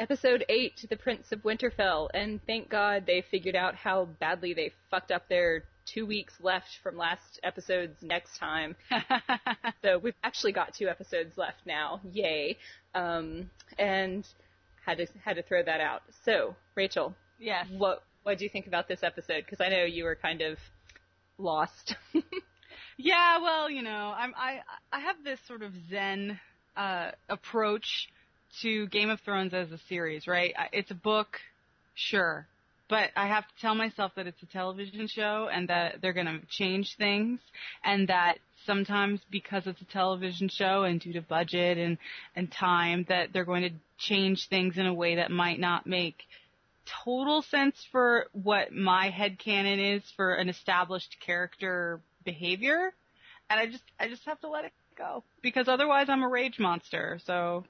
Episode 8, The Prince of Winterfell, and thank God they figured out how badly they fucked up their 2 weeks left from last episode's next time. So we've actually got 2 episodes left now. Yay. And had to throw that out. So, Rachel. Yes. What do you think about this episode? Because I know you were kind of lost. Yeah, well, I have this sort of Zen approach to Game of Thrones as a series, right? It's a book, sure, but I have to tell myself that it's a television show and that they're going to change things, and that sometimes because it's a television show and due to budget and time, that they're going to change things in a way that might not make total sense for what my headcanon is for an established character behavior, and I just have to let it go, because otherwise I'm a rage monster, so...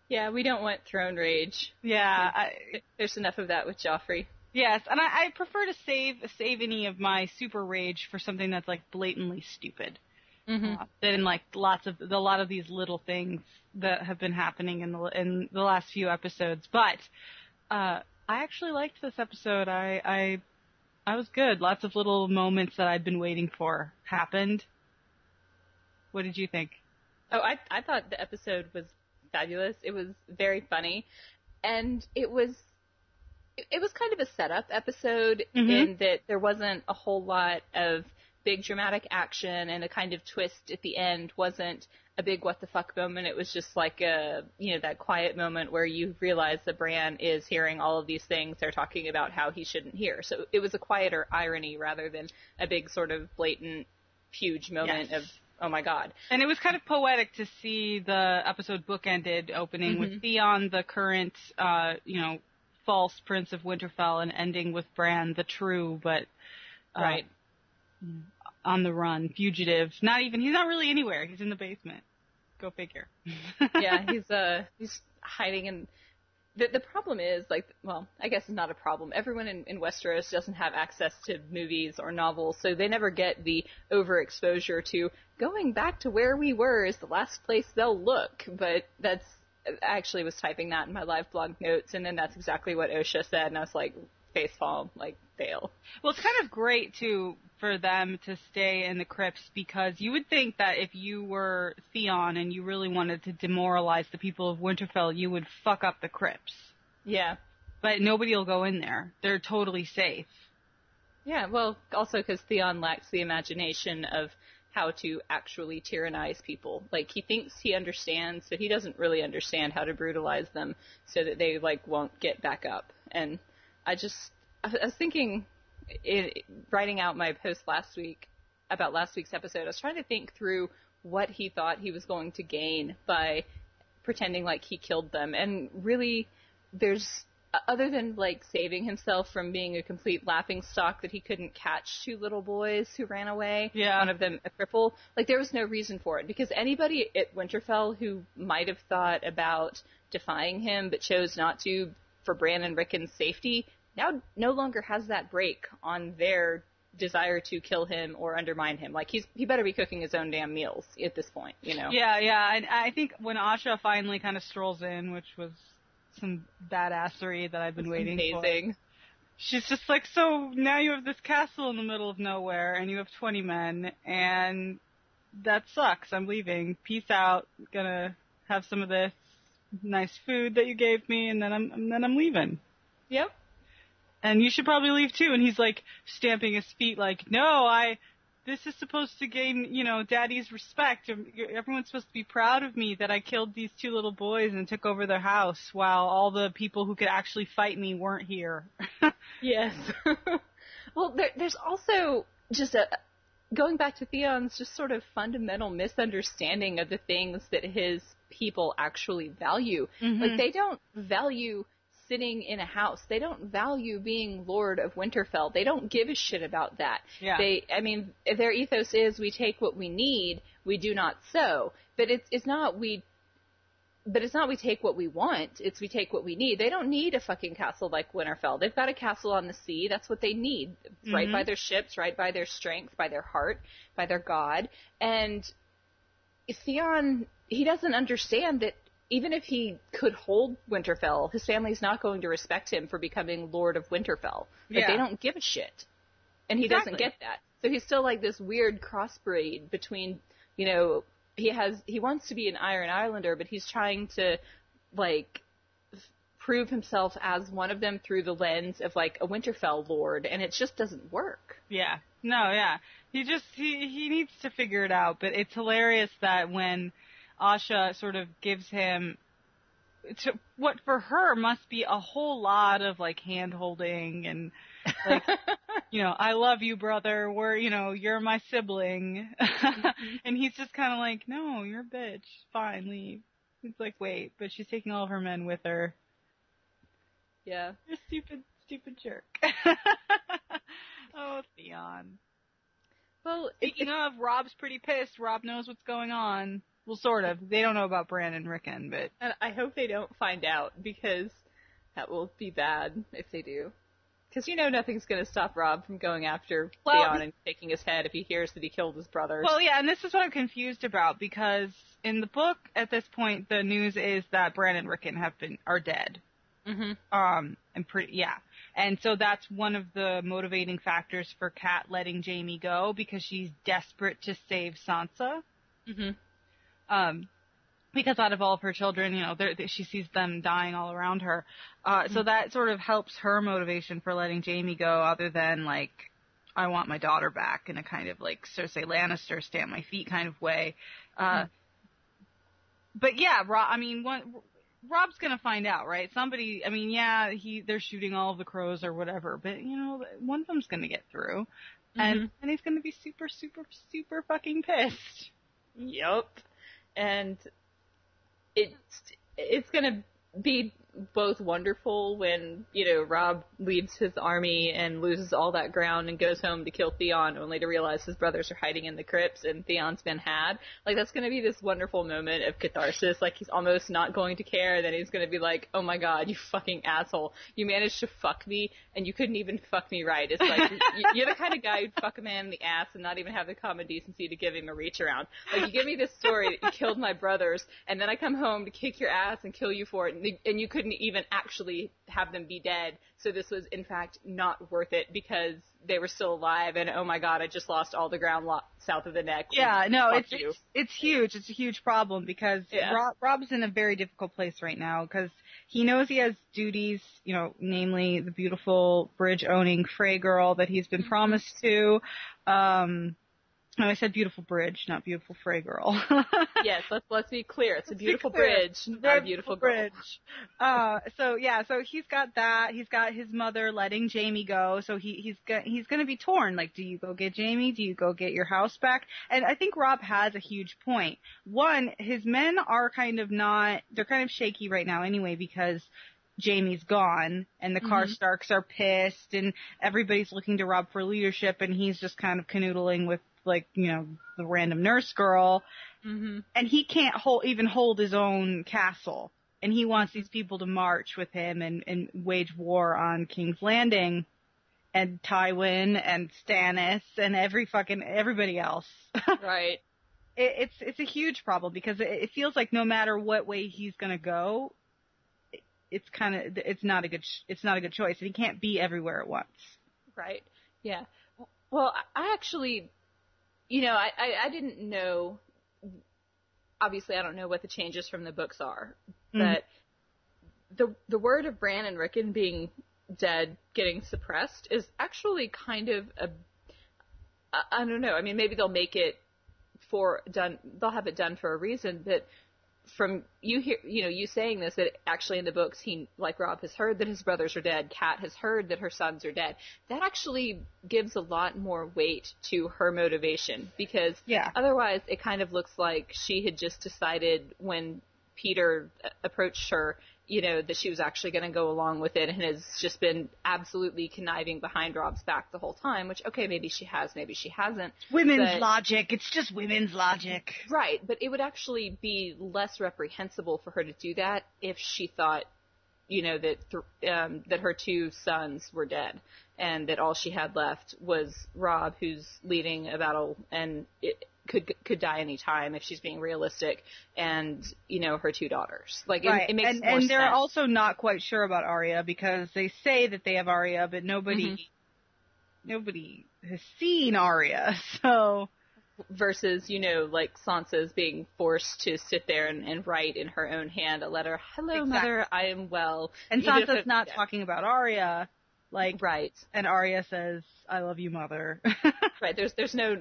Yeah, we don't want throne rage. Yeah. There's enough of that with Joffrey. Yes, and I prefer to save any of my super rage for something that's, like, blatantly stupid. Mm-hmm. Than, like, a lot of these little things that have been happening in the last few episodes. But I actually liked this episode. I was good. Lots of little moments that I'd been waiting for happened. What did you think? Oh, I thought the episode was fabulous. It was very funny, and it was kind of a setup episode in that there wasn't a whole lot of big dramatic action, and a kind of twist at the end wasn't a big what the fuck moment. It was just like that quiet moment where you realize that Bran is hearing all of these things they're talking about how he shouldn't hear. So it was a quieter irony rather than a big sort of blatant, huge moment of, oh my God. And it was kind of poetic to see the episode bookended opening with Theon, the current, false Prince of Winterfell, and ending with Bran, the true, but, on the run, fugitive. He's not really anywhere. He's in the basement. Go figure. Yeah, he's hiding in... The problem is, I guess it's not a problem. Everyone in Westeros doesn't have access to movies or novels, so they never get the overexposure to going back to where we were is the last place they'll look. But I actually was typing that in my live blog notes, and then that's exactly what Osha said, and I was like, facepalm, fail. Well, it's kind of great, too, for them to stay in the crypts, because you would think that if you were Theon and you really wanted to demoralize the people of Winterfell, you would fuck up the crypts. Yeah. But nobody will go in there. They're totally safe. Yeah, well, also because Theon lacks the imagination of how to actually tyrannize people. He thinks he understands, but he doesn't really understand how to brutalize them so that they, won't get back up. And I was thinking, writing out my post last week about last week's episode, I was trying to think through what he thought he was going to gain by pretending like he killed them. And really, there's, other than saving himself from being a complete laughingstock that he couldn't catch 2 little boys who ran away, one of them a cripple, there was no reason for it. Because anybody at Winterfell who might have thought about defying him but chose not to for Bran and Rickon's safety now no longer has that break on their desire to kill him or undermine him. He better be cooking his own damn meals at this point, Yeah, and I think when Asha finally kind of strolls in, which was some badassery that I've been waiting for. She's just so now you have this castle in the middle of nowhere, and you have 20 men, and that sucks. I'm leaving. Peace out. Gonna have some of this nice food that you gave me, and then I'm leaving. Yep. And you should probably leave too. And he's stamping his feet no, this is supposed to gain, Daddy's respect. Everyone's supposed to be proud of me that I killed these 2 little boys and took over their house while all the people who could actually fight me weren't here. Yes. Well, there's also just going back to Theon's just sort of fundamental misunderstanding of the things that his people actually value. They don't value sitting in a house. They don't value being Lord of Winterfell. They don't give a shit about that. Yeah. Their ethos is we take what we need, we do not sow. But it's not we take what we want, it's we take what we need. They don't need a fucking castle like Winterfell. They've got a castle on the sea. That's what they need. Right by their ships, right by their strength, by their heart, by their god. And Theon, he doesn't understand that even if he could hold Winterfell, his family's not going to respect him for becoming Lord of Winterfell. Like, they don't give a shit. And he doesn't get that. So he's still like this weird crossbreed between, you know, he wants to be an Iron Islander, but he's trying to, like, prove himself as one of them through the lens of, like, a Winterfell lord, and it just doesn't work. Yeah. No, yeah. He needs to figure it out, but it's hilarious that when Asha sort of gives him what for her must be a whole lot of, like, hand-holding and, like, you know, I love you, brother, you're my sibling. And he's just kind of like, no, you're a bitch. Fine, leave. It's like, wait, but she's taking all of her men with her. Yeah. You're a stupid jerk. Oh, Theon. Well, speaking of, Rob's pretty pissed. Rob knows what's going on. Well, sort of. They don't know about Bran and Rickon, but... And I hope they don't find out, because that will be bad if they do. Because, you know, nothing's going to stop Rob from going after Theon and taking his head if he hears that he killed his brothers. Well, yeah, and this is what I'm confused about, because in the book, at this point, the news is that Bran and Rickon are dead. Mm-hmm. And so that's one of the motivating factors for Kat letting Jaime go, because she's desperate to save Sansa. Mm-hmm. Because out of all of her children, you know, she sees them dying all around her. So that sort of helps her motivation for letting Jaime go, other than, like, I want my daughter back in a kind of, like, Cersei Lannister, stamp my feet kind of way. But yeah, Rob's gonna find out, right? Somebody, I mean, yeah, they're shooting all of the crows or whatever, but, you know, one of them's gonna get through. And he's gonna be super, super, super fucking pissed. Yep. And it's gonna be both wonderful when, you know, Rob leaves his army and loses all that ground and goes home to kill Theon, only to realize his brothers are hiding in the crypts and Theon's been had. Like, that's gonna be this wonderful moment of catharsis. Like, he's almost not going to care, then he's gonna be like, oh my god, you fucking asshole. You managed to fuck me, and you couldn't even fuck me right. It's like, you're the kind of guy who'd fuck a man in the ass and not even have the common decency to give him a reach around. Like, you give me this story that you killed my brothers, and then I come home to kick your ass and kill you for it, and you couldn't even actually have them be dead. So this was, in fact, not worth it because they were still alive, and oh my god, I just lost all the ground south of the neck. Yeah, no, it's huge. It's a huge problem because Rob's in a very difficult place right now because he knows he has duties, you know, namely the beautiful bridge-owning Frey girl that he's been promised to. No, I said beautiful bridge, not beautiful Frey girl. Yes, let's be clear. It's a beautiful bridge, not a beautiful girl. So he's got that. He's got his mother letting Jaime go. So he's going to be torn. Like, do you go get Jaime? Do you go get your house back? And I think Rob has a huge point. One, his men are they're kind of shaky right now anyway because Jaime's gone and the Karstarks are pissed and everybody's looking to Rob for leadership and he's just kind of canoodling with, like, you know, the random nurse girl. And he can't even hold his own castle. And he wants these people to march with him and wage war on King's Landing and Tywin and Stannis and everybody else. Right. It's a huge problem because it feels like no matter what way he's gonna go, it's not a good choice, and he can't be everywhere at once. Right. Yeah. Well, I actually, you know, I didn't know. Obviously, I don't know what the changes from the books are, but the word of Bran and Rickon being dead, getting suppressed, is actually kind of I don't know. I mean, maybe they'll make it they'll have it done for a reason, but from you saying this, that actually in the books, he, like Rob, has heard that his brothers are dead. Kat has heard that her sons are dead. That actually gives a lot more weight to her motivation because otherwise it kind of looks like she had just decided when Peter approached her, you know, that she was actually going to go along with it and has just been absolutely conniving behind Rob's back the whole time, which, okay, maybe she has, maybe she hasn't. Women's logic. It's just women's logic. Right, but it would actually be less reprehensible for her to do that if she thought, you know, that her two sons were dead and that all she had left was Rob, who's leading a battle, and could die any time if she's being realistic, and her 2 daughters. Like right. it makes more sense. And they're also not quite sure about Arya because they say that they have Arya, but nobody has seen Arya. So versus like Sansa's being forced to sit there and write in her own hand a letter. Hello, exactly. Mother, I am well. And Sansa's not talking about Arya. Like, right. And Arya says, "I love you, Mother." Right. There's no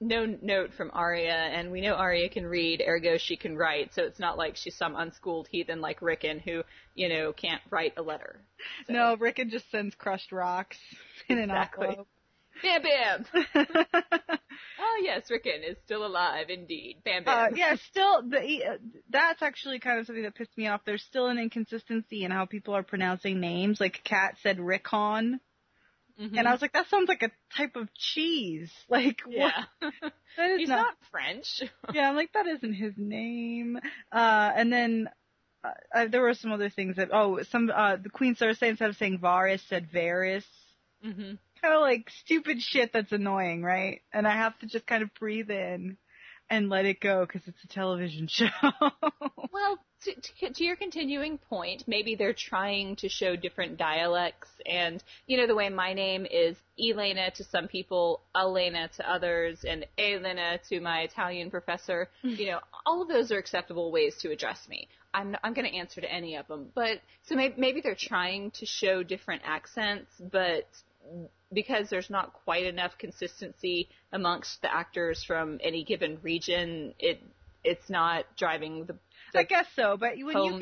note from Arya, and we know Arya can read, ergo she can write. So it's not like she's some unschooled heathen like Rickon who can't write a letter. So. No, Rickon just sends crushed rocks in an envelope. Bam, bam. Oh yes, Rickon is still alive, indeed. Bam, bam. Yeah, still, that's actually kind of something that pissed me off. There's still an inconsistency in how people are pronouncing names. Like, Kat said Rickon. Mm-hmm. And I was like, that sounds like a type of cheese. Like, yeah. What? That is He's not French. Yeah, I'm like, that isn't his name. And then there were some other things that, the Queen started saying, instead of saying Varys, said Varys. Mm-hmm. Kind of like stupid shit that's annoying, right? And I have to just kind of breathe in and let it go because it's a television show. Well, to your continuing point, maybe they're trying to show different dialects, and the way my name is Elena to some people, Elena to others, and Elena to my Italian professor. All of those are acceptable ways to address me. I'm going to answer to any of them, but so maybe they're trying to show different accents, but because there's not quite enough consistency amongst the actors from any given region, it's not driving the I guess so, but when you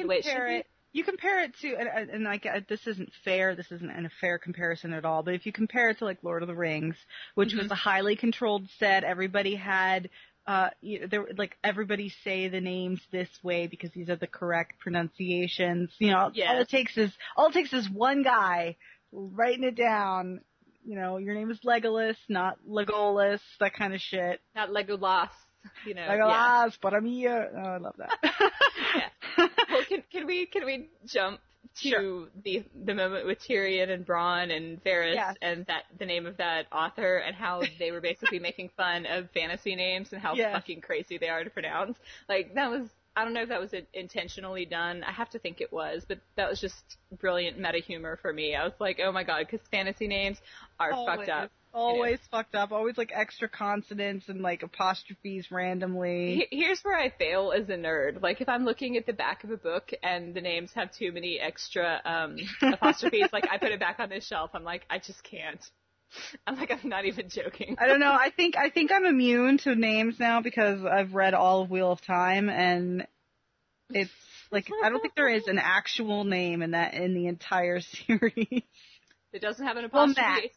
compare it to, and like, this isn't fair, this isn't a fair comparison at all, but if you compare it to like Lord of the Rings, which was a highly controlled set, everybody had, everybody say the names this way because these are the correct pronunciations. All it takes is one guy writing it down. Your name is Legolas, not Legolas, that kind of shit. Not Legolas, Legolas, para mí. Oh, I love that. Yeah. Well, can we jump to the moment with Tyrion and Bronn and Varys and the name of that author and how they were basically making fun of fantasy names and how fucking crazy they are to pronounce. Like, that was, I don't know if that was intentionally done. I have to think it was, but that was just brilliant meta humor for me. I was like, oh my god, because fantasy names are fucked up. Always fucked up. Always like extra consonants and like apostrophes randomly. Here's where I fail as a nerd. Like, if I'm looking at the back of a book and the names have too many extra apostrophes, like, I put it back on this shelf. I'm like, I just can't. I'm not even joking. I don't know. I think I'm immune to names now because I've read all of Wheel of Time, and it's like, I don't think there is an actual name in the entire series. It doesn't have an apostrophe. Well,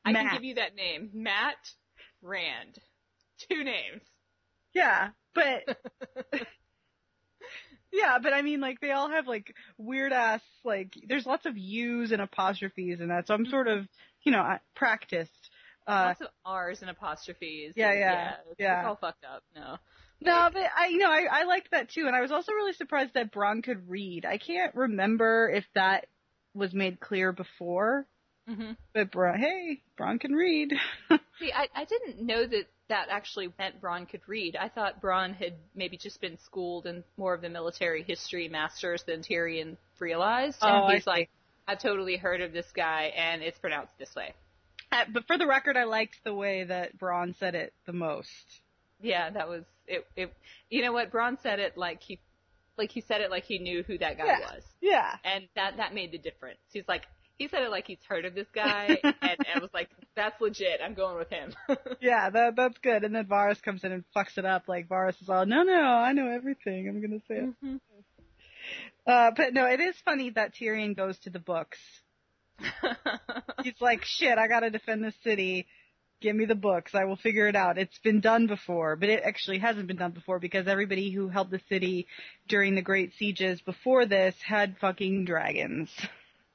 I can give you that name. Matt Rand. 2 names. Yeah, but I mean, like, they all have like weird ass, like, there's lots of U's and apostrophes and that, so I'm sort of, practiced. Lots of R's and apostrophes. Yeah. It's all fucked up. No, but I liked that too, and I was also really surprised that Bronn could read. I can't remember if that was made clear before. Mm-hmm. But Bronn can read. See, I didn't know that actually meant Bronn could read. I thought Bronn had maybe just been schooled in more of the military history masters than Tyrion realized. And he's like, I've totally heard of this guy, and it's pronounced this way. But for the record, I liked the way that Bronn said it the most. Yeah, that was it. You know what? Bronn said it like he said it like he knew who that guy was. Yeah. And that made the difference. He's like, he said it like he's heard of this guy, and I was like, that's legit. I'm going with him. Yeah, that's good. And then Varys comes in and fucks it up. Like, Varys is all, no, I know everything. I'm going to say it. Mm-hmm. But no, it is funny that Tyrion goes to the books. He's like, shit, I got to defend this city. Give me the books. I will figure it out. It's been done before, but it actually hasn't been done before because everybody who held the city during the great sieges before this had fucking dragons.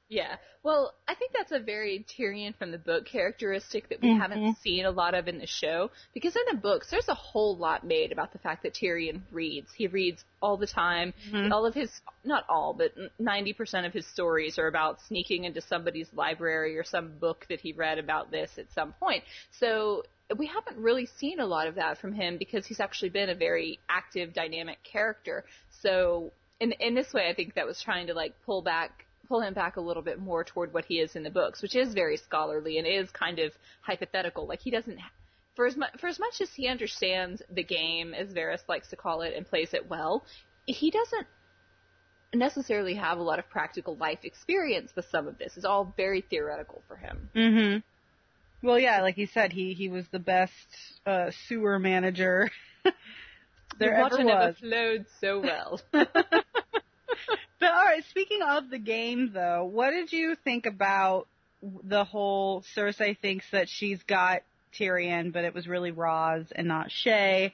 Yeah. Well, I think that's a very Tyrion from the book characteristic that we haven't seen a lot of in the show. Because in the books, there's a whole lot made about the fact that Tyrion reads. He reads all the time. Mm-hmm. All of his, not all, but 90% of his stories are about sneaking into somebody's library or some book that he read about this at some point. So we haven't really seen a lot of that from him because he's actually been a very active, dynamic character. So in this way, I think that was trying to like pull him back a little bit more toward what he is in the books, which is very scholarly and is kind of hypothetical. Like he doesn't, for as much as he understands the game, as Varys likes to call it, and plays it well, he doesn't necessarily have a lot of practical life experience with some of this. It's all very theoretical for him. Mm-hmm. Well, yeah, like you said, he was the best sewer manager there ever was. Never flowed so well. But all right, speaking of the game, though, what did you think about the whole Cersei thinks that she's got Tyrion, but it was really Roz and not Shae?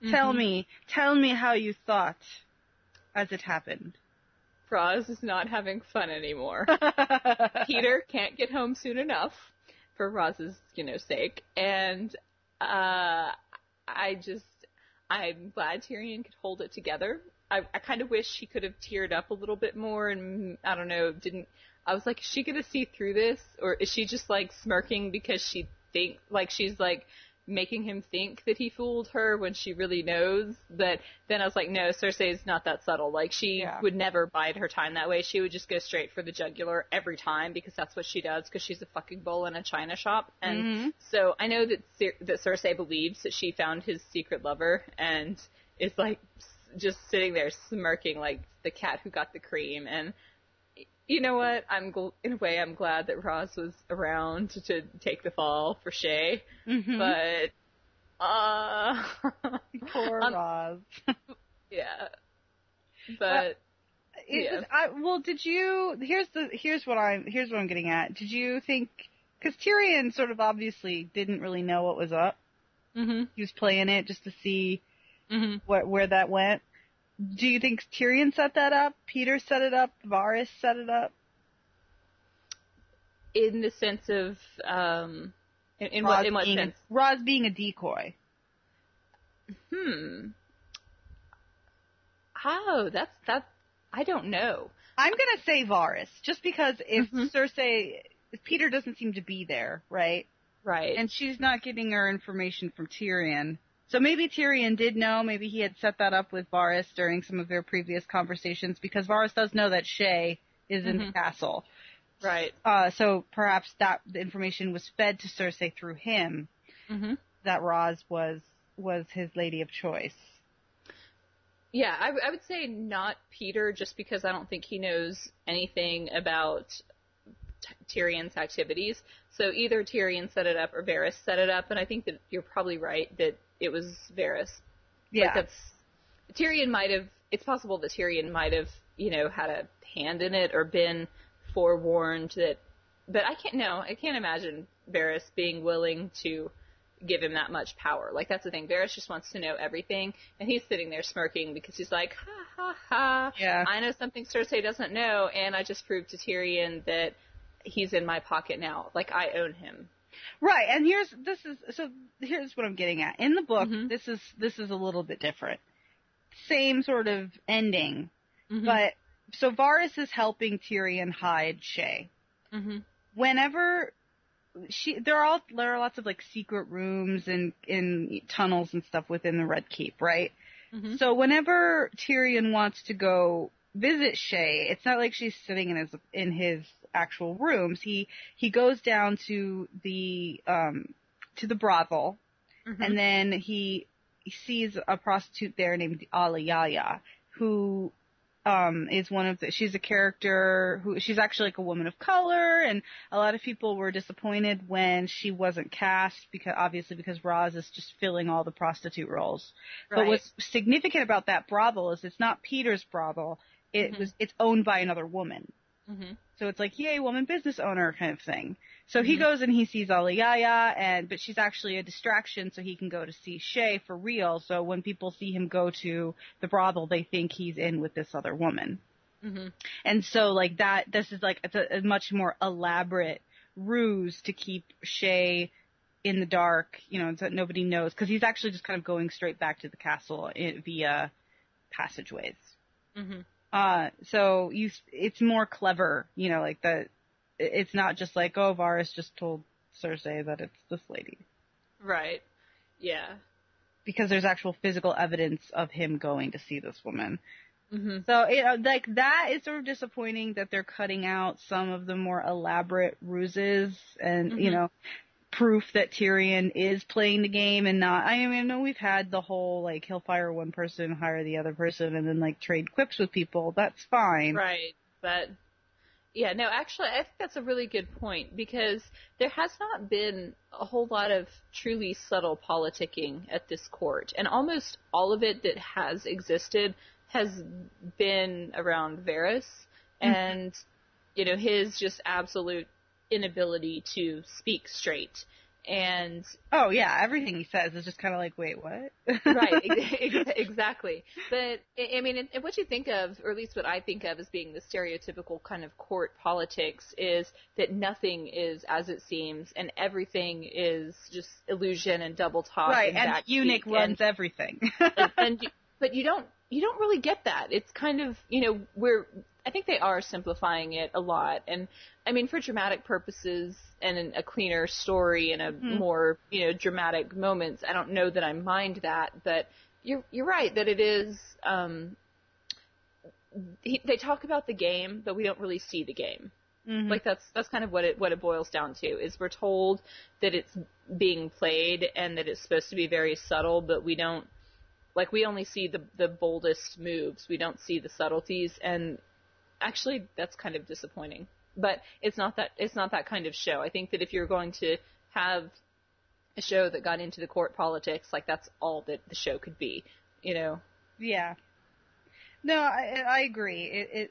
Mm-hmm. Tell me how you thought as it happened. Roz is not having fun anymore. Peter can't get home soon enough for Roz's, sake, and I'm glad Tyrion could hold it together. I kind of wish she could have teared up a little bit more, and I don't know, I was like, is she gonna see through this, or is she just like smirking because she thinks, like she's like making him think that he fooled her when she really knows? But then I was like, no, Cersei's not that subtle. Like she would never bide her time that way. She would just go straight for the jugular every time because that's what she does, because she's a fucking bull in a china shop. And so I know that Cersei believes that she found his secret lover and is like just sitting there smirking like the cat who got the cream. And you know what? In a way, I'm glad that Roz was around to take the fall for Shae. But, poor Roz. Yeah. But, here's what I'm getting at. Did you think, because Tyrion sort of obviously didn't really know what was up. He was playing it just to see where that went. Do you think Tyrion set that up? Peter set it up? Varys set it up? In the sense of, in what sense? Roz being a decoy. Oh, that's, I don't know. I'm gonna say Varys, just because if Peter doesn't seem to be there, right? Right. And she's not getting her information from Tyrion. So maybe Tyrion did know, maybe he had set that up with Varys during some of their previous conversations, because Varys does know that Shae is in the castle. Right. So perhaps the information was fed to Cersei through him, that Roz was his lady of choice. Yeah, I would say not Peter, just because I don't think he knows anything about Tyrion's activities. So either Tyrion set it up or Varys set it up, and I think that you're probably right that it was Varys. Yeah. It's possible that Tyrion might have, had a hand in it or been forewarned but I can't imagine Varys being willing to give him that much power. Like, that's the thing. Varys just wants to know everything, and he's sitting there smirking because he's like, ha, ha, ha. Yeah. I know something Cersei doesn't know, and I just proved to Tyrion that he's in my pocket now. Like, I own him. Right, and here's what I'm getting at. In the book, this is a little bit different. Same sort of ending, but so Varys is helping Tyrion hide Shae. Whenever there are lots of like secret rooms and in tunnels and stuff within the Red Keep, right? So whenever Tyrion wants to go visit Shae, it's not like she's sitting in his actual rooms. He goes down to the brothel, and then he sees a prostitute there named Alayaya, who is she's a character she's actually like a woman of color, and a lot of people were disappointed when she wasn't cast because Roz is just filling all the prostitute roles. Right. But what's significant about that brothel is it's not Peter's brothel. It's owned by another woman. So it's like, yay, woman business owner kind of thing. So he goes and he sees Alayaya, but she's actually a distraction, so he can go to see Shae for real. So when people see him go to the brothel, they think he's in with this other woman. And so like this is like, it's a much more elaborate ruse to keep Shae in the dark, so that nobody knows, because he's actually just kind of going straight back to the castle via passageways. So it's more clever, it's not just like, oh, Varys just told Cersei that it's this lady. Right. Yeah. Because there's actual physical evidence of him going to see this woman. Mm-hmm. So, like, that is sort of disappointing that they're cutting out some of the more elaborate ruses and, proof that Tyrion is playing the game and not. I mean, I know we've had the whole, like, he'll fire one person, hire the other person, and then, like, trade quips with people. That's fine. Right. But, yeah, no, actually, I think that's a really good point, because there has not been a whole lot of truly subtle politicking at this court. And almost all of it that has existed has been around Varys and, his just absolute inability to speak straight. And oh yeah, everything he says is just kind of like, wait, what? Right, exactly. But I mean, and what you think of, or at least what I think of as being the stereotypical kind of court politics, is that nothing is as it seems, and everything is just illusion and double talk. Right, and the eunuch runs everything. But you don't really get that. It's kind of, I think they are simplifying it a lot. And I mean, for dramatic purposes and in a cleaner story and a more, dramatic moments, I don't know that I mind that, but you're right that it is, they talk about the game, but we don't really see the game. Mm-hmm. Like that's kind of what it boils down to, is we're told that it's being played and that it's supposed to be very subtle, but we don't, like, we only see the boldest moves. We don't see the subtleties, and actually that's kind of disappointing. But it's not that kind of show. I think that if you're going to have a show that got into the court politics, like, that's all that the show could be, Yeah. No, I agree.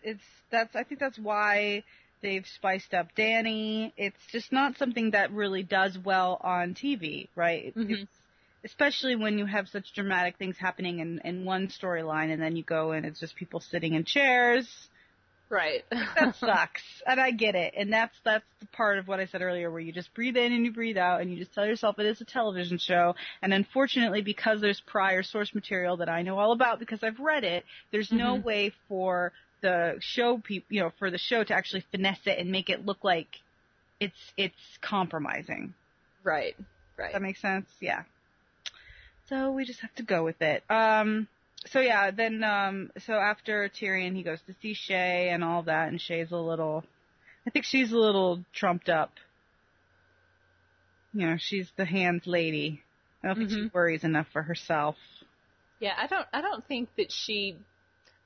I think that's why they've spiced up Dany. It's just not something that really does well on TV, right? Mm-hmm. Especially when you have such dramatic things happening in one storyline, and then you go and it's just people sitting in chairs. Right. That sucks. And I get it. And that's the part of what I said earlier, where you just breathe in and you breathe out and you just tell yourself it is a television show. And unfortunately, because there's prior source material that I know all about because I've read it, there's no way for the show for the show to actually finesse it and make it look like it's compromising. Right. Does that make sense? Yeah. So we just have to go with it. So yeah, then, so after Tyrion, he goes to see Shay and all that, and Shay's I think she's a little trumped up. She's the hands lady. I don't think she worries enough for herself. Yeah, I don't think that she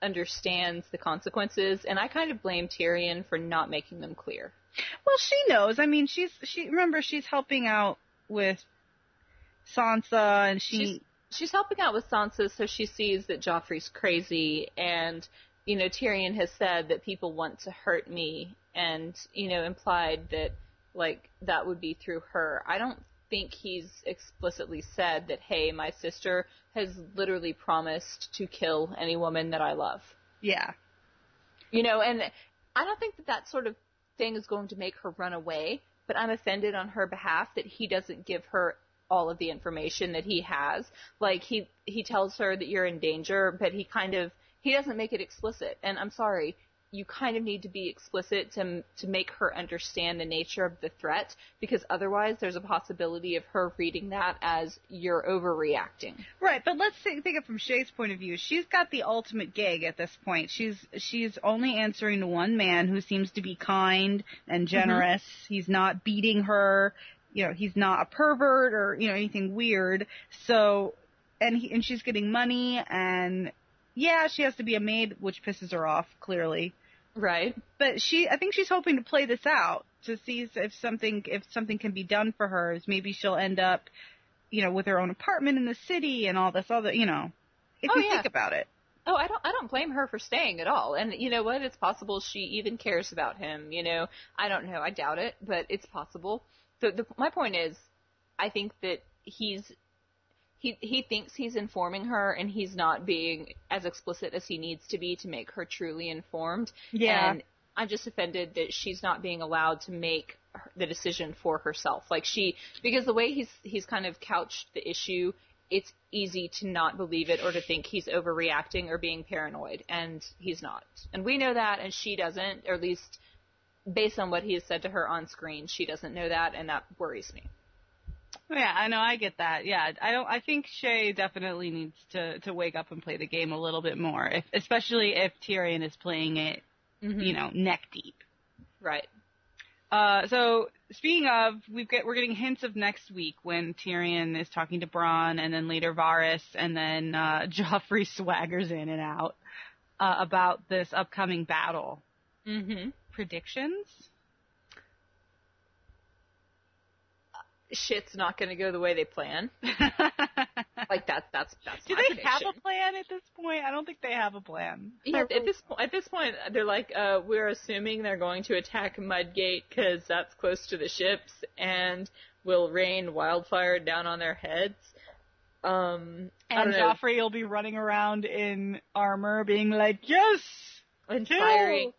understands the consequences, and I kind of blame Tyrion for not making them clear. Well, she knows. I mean, remember, she's helping out with Sansa, and she's helping out with Sansa, so she sees that Joffrey's crazy, and Tyrion has said that people want to hurt me, and implied that, like, that would be through her. I don't think he's explicitly said that, hey, my sister has literally promised to kill any woman that I love. Yeah. And I don't think that sort of thing is going to make her run away, but I'm offended on her behalf that he doesn't give her all of the information that he has. Like, he tells her that you're in danger, but he doesn't make it explicit. And I'm sorry, you kind of need to be explicit to make her understand the nature of the threat, because otherwise there's a possibility of her reading that as you're overreacting. Right, but let's think it from Shay's point of view. She's got the ultimate gig at this point. She's only answering to one man who seems to be kind and generous. He's not beating her. He's not a pervert or, anything weird. So, and she's getting money, and yeah, she has to be a maid, which pisses her off, clearly. Right. But I think she's hoping to play this out to see if something can be done for her. Maybe she'll end up, with her own apartment in the city and all this other, if you think about it. Oh, I don't blame her for staying at all. And you know what? It's possible she even cares about him. I don't know. I doubt it, but it's possible. My point is, I think that he thinks he's informing her, and he's not being as explicit as he needs to be to make her truly informed. Yeah. And I'm just offended that she's not being allowed to make the decision for herself. Like, because the way he's kind of couched the issue, it's easy to not believe it or to think he's overreacting or being paranoid, and he's not. And we know that, and she doesn't, or at least based on what he has said to her on screen, she doesn't know that, and that worries me. Yeah, I know, I get that. Yeah, I think Shay definitely needs to wake up and play the game a little bit more, especially if Tyrion is playing it, neck deep. Right. So speaking of, we're getting hints of next week when Tyrion is talking to Bronn, and then later Varys, and then Joffrey swaggers in and out about this upcoming battle. Mm-hmm. Predictions? Shit's not going to go the way they plan. Like that's Do my they prediction. have a plan at this point? I don't think they have a plan. Yeah, at this point, they're like, we're assuming they're going to attack Mudgate because that's close to the ships and will rain wildfire down on their heads. And Joffrey will be running around in armor, being like, "Yes, inspiring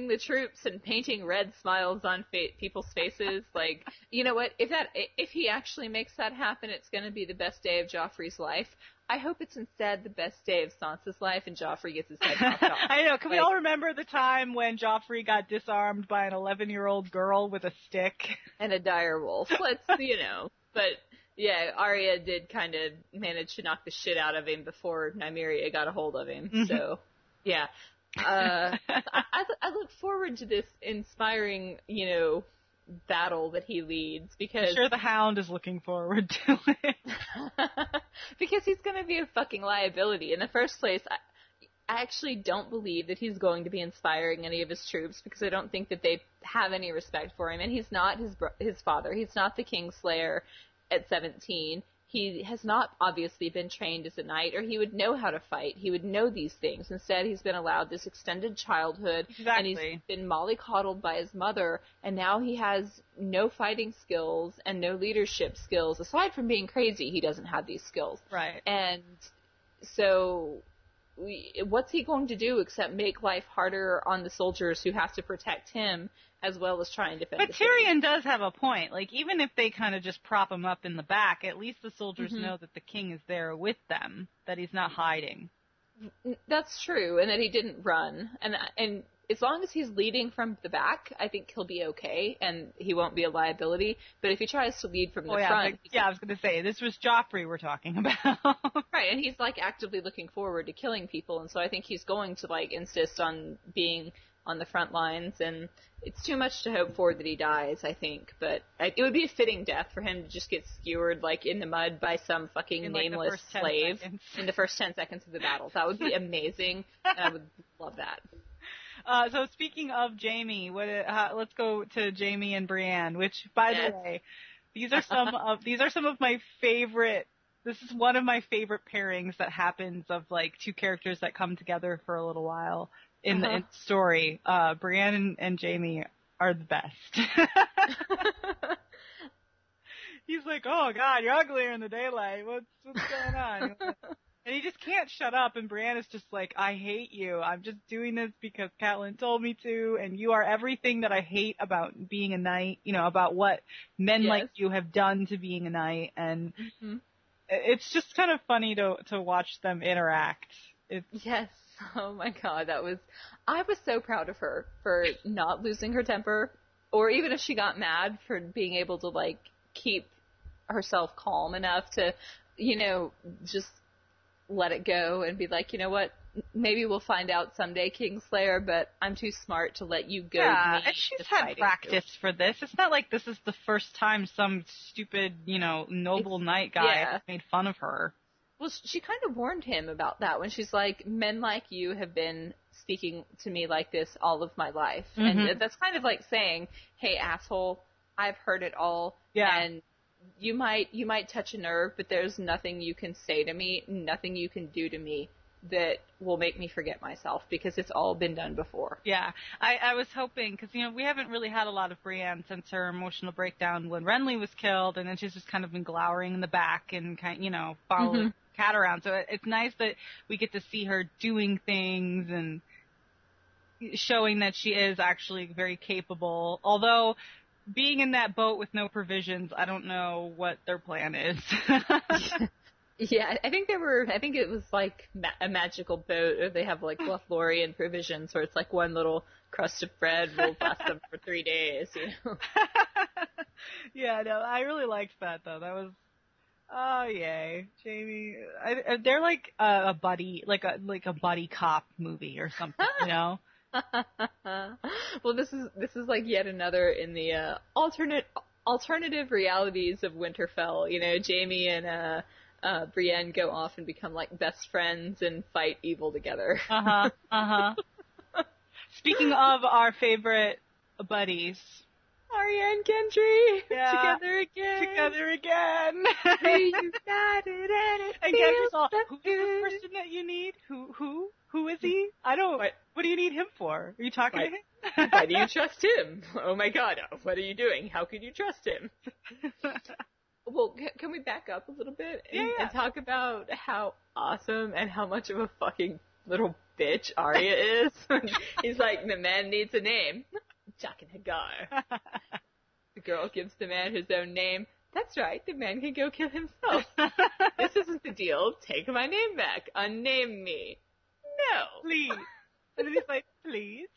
the troops and painting red smiles on people's faces. Like, you know what? If he actually makes that happen, it's going to be the best day of Joffrey's life. I hope it's instead the best day of Sansa's life, and Joffrey gets his head chopped off. I know. Can we all remember the time when Joffrey got disarmed by an 11-year-old girl with a stick and a dire wolf? Let's, but. Yeah, Arya did kind of manage to knock the shit out of him before Nymeria got a hold of him. Mm-hmm. So, yeah. I look forward to this inspiring, battle that he leads because... I'm sure the Hound is looking forward to it. Because he's going to be a fucking liability. In the first place, I actually don't believe that he's going to be inspiring any of his troops because I don't think that they have any respect for him. And he's not his father. He's not the Kingslayer at 17. He has not obviously been trained as a knight, or he would know how to fight. He would know these things. Instead, he's been allowed this extended childhood, exactly. And he's been mollycoddled by his mother, and now he has no fighting skills and no leadership skills. Aside from being crazy, he doesn't have these skills. Right. And so... what's he going to do except make life harder on the soldiers who have to protect him as well as try and defend the city? But Tyrion does have a point. Like, even if they kind of just prop him up in the back, at least the soldiers know that the king is there with them, that he's not hiding. That's true, and that he didn't run. And as long as he's leading from the back, I think he'll be okay, and he won't be a liability. But if he tries to lead from the front... I was going to say, this was Joffrey we're talking about. Right, and he's, actively looking forward to killing people, and so I think he's going to, insist on being on the front lines, and it's too much to hope for that he dies, I think. But it would be a fitting death for him to just get skewered, in the mud by some fucking nameless slave in the first 10 seconds of the battle. That would be amazing, and I would love that. So speaking of Jaime, let's go to Jaime and Brienne. Which, by the way, these are some of my favorite. This is one of my favorite pairings that happens of two characters that come together for a little while in the story. Brienne and Jaime are the best. He's like, "Oh God, you're uglier in the daylight. What's going on?" And he just can't shut up, and Brienne is just like, "I hate you. I'm just doing this because Catelyn told me to, and you are everything that I hate about being a knight, about what men like you have done to being a knight." And it's just kind of funny to watch them interact. Yes. Oh my God, I was so proud of her for not losing her temper, or even if she got mad, for being able to, keep herself calm enough to, just let it go and be like, you know what, maybe we'll find out someday, Kingslayer, but I'm too smart to let you go. Yeah, and she's had practice for this. It's not like this is the first time some stupid, noble knight guy has made fun of her. Well, she kind of warned him about that when she's like, men like you have been speaking to me like this all of my life. And that's kind of like saying, hey, asshole, I've heard it all. Yeah. And you might touch a nerve, but there's nothing you can say to me, nothing you can do to me that will make me forget myself, because it's all been done before. Yeah. I was hoping, because, we haven't really had a lot of Brienne since her emotional breakdown when Renly was killed, and then she's just kind of been glowering in the back and following Cat around. So it's nice that we get to see her doing things and showing that she is actually very capable. Although, being in that boat with no provisions, I don't know what their plan is. Yeah, I think it was a magical boat, or they have Lothlorien provisions, where it's one little crust of bread will last them for 3 days, Yeah, no, I really liked that though. That was, oh yay, Jamie. They're like a buddy, like a buddy cop movie or something, you know? Well, this is like yet another in the alternative realities of Winterfell. You know, Jamie and Brienne go off and become like best friends and fight evil together. Speaking of our favorite buddies, Arya and Gendry, yeah, together again. Reunited and Gendry's all, who's the person that you need? Who is he? I don't. What do you need him for? Are you talking to him? Why do you trust him? Oh my God! What are you doing? How can you trust him? Well, can we back up a little bit and talk about how awesome and how much of a fucking little bitch Arya is? He's like, the man needs a name. Jaqen Hagar. The girl gives the man his own name. That's right, the man can go kill himself. This isn't the deal. Take my name back. Unname me. No. Please. And then he's like, please.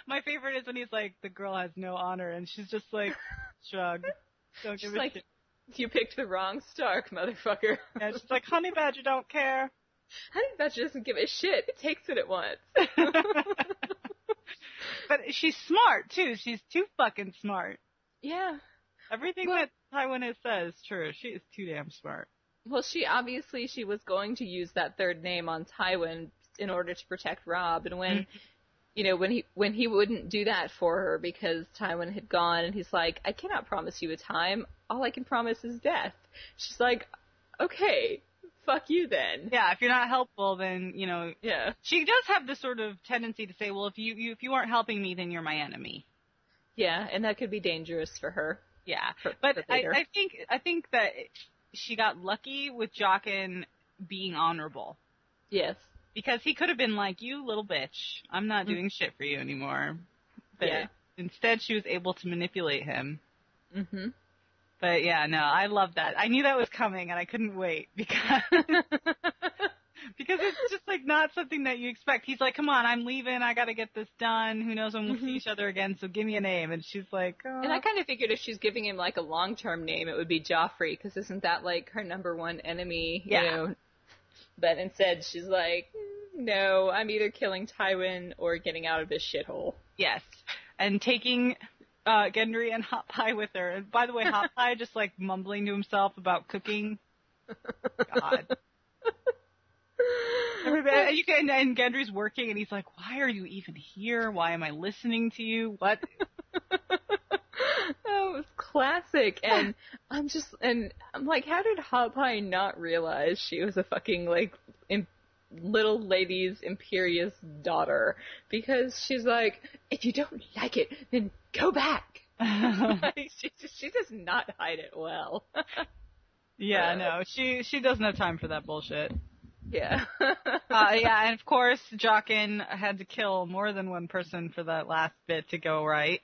My favorite is when he's like, the girl has no honor, and she's just like, shrug. Don't give a shit. You picked the wrong Stark, motherfucker. And she's like, Honey Badger don't care. Honey Badger doesn't give a shit. It takes it at once. But she's smart, too. She's too fucking smart. Yeah. Everything that Tywin says is true. She is too damn smart. Well, she was going to use that third name on Tywin in order to protect Robb, and when you know, when he wouldn't do that for her because Tywin had gone, and he's like, I cannot promise you a time. All I can promise is death. She's like, okay, fuck you then. Yeah, if you're not helpful, then, you know. Yeah. She does have this sort of tendency to say, well, if you aren't helping me, then you're my enemy. Yeah, and that could be dangerous for her. Yeah, but I think that she got lucky with Jaqen being honorable. Yes. Because he could have been like, you little bitch, I'm not doing shit for you anymore. But instead she was able to manipulate him. Mm-hmm. But yeah, no, I love that. I knew that was coming and I couldn't wait because it's just like not something that you expect. He's like, come on, I'm leaving, I gotta get this done. Who knows when we'll see each other again, so give me a name. And she's like, oh. And I kind of figured if she's giving him like a long-term name, it would be Joffrey, because isn't that like her number one enemy, you know? But instead, she's like, no, I'm either killing Tywin or getting out of this shithole. Yes. And taking Gendry and Hot Pie with her. And by the way, Hot Pie just like mumbling to himself about cooking. God. And Gendry's working and he's like, why are you even here? Why am I listening to you? What? Oh, it was classic. And I'm like, how did Hot Pie not realize she was a fucking, like, little lady's imperious daughter? Because she's like, if you don't like it, then go back. Like, she does not hide it well. Yeah, no, she doesn't have time for that bullshit. Yeah. Yeah, and of course, Jaqen had to kill more than one person for that last bit to go right.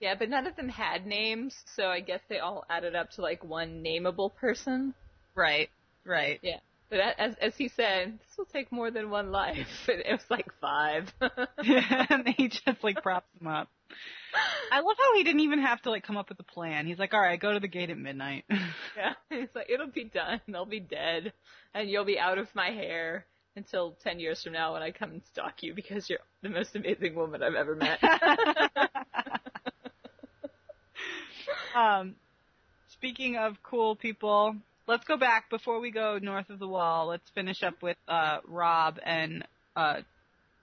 Yeah, but none of them had names, so I guess they all added up to, like, one nameable person. Right. Yeah. But as he said, this will take more than one life. And it was like 5. And he just, like, props them up. I love how he didn't even have to, like, come up with a plan. He's like, all right, go to the gate at midnight. Yeah. He's like, it'll be done. They'll be dead. And you'll be out of my hair until 10 years from now when I come and stalk you because you're the most amazing woman I've ever met. Speaking of cool people, let's go back before we go north of the wall. Let's finish up with Robb and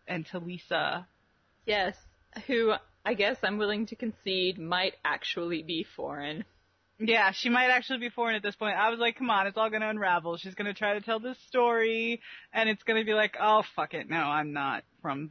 Talisa. Yes, who I guess I'm willing to concede might actually be foreign. Yeah, she might actually be foreign at this point. I was like, come on, it's all going to unravel. She's going to try to tell this story, and it's going to be like, oh, fuck it. No, I'm not from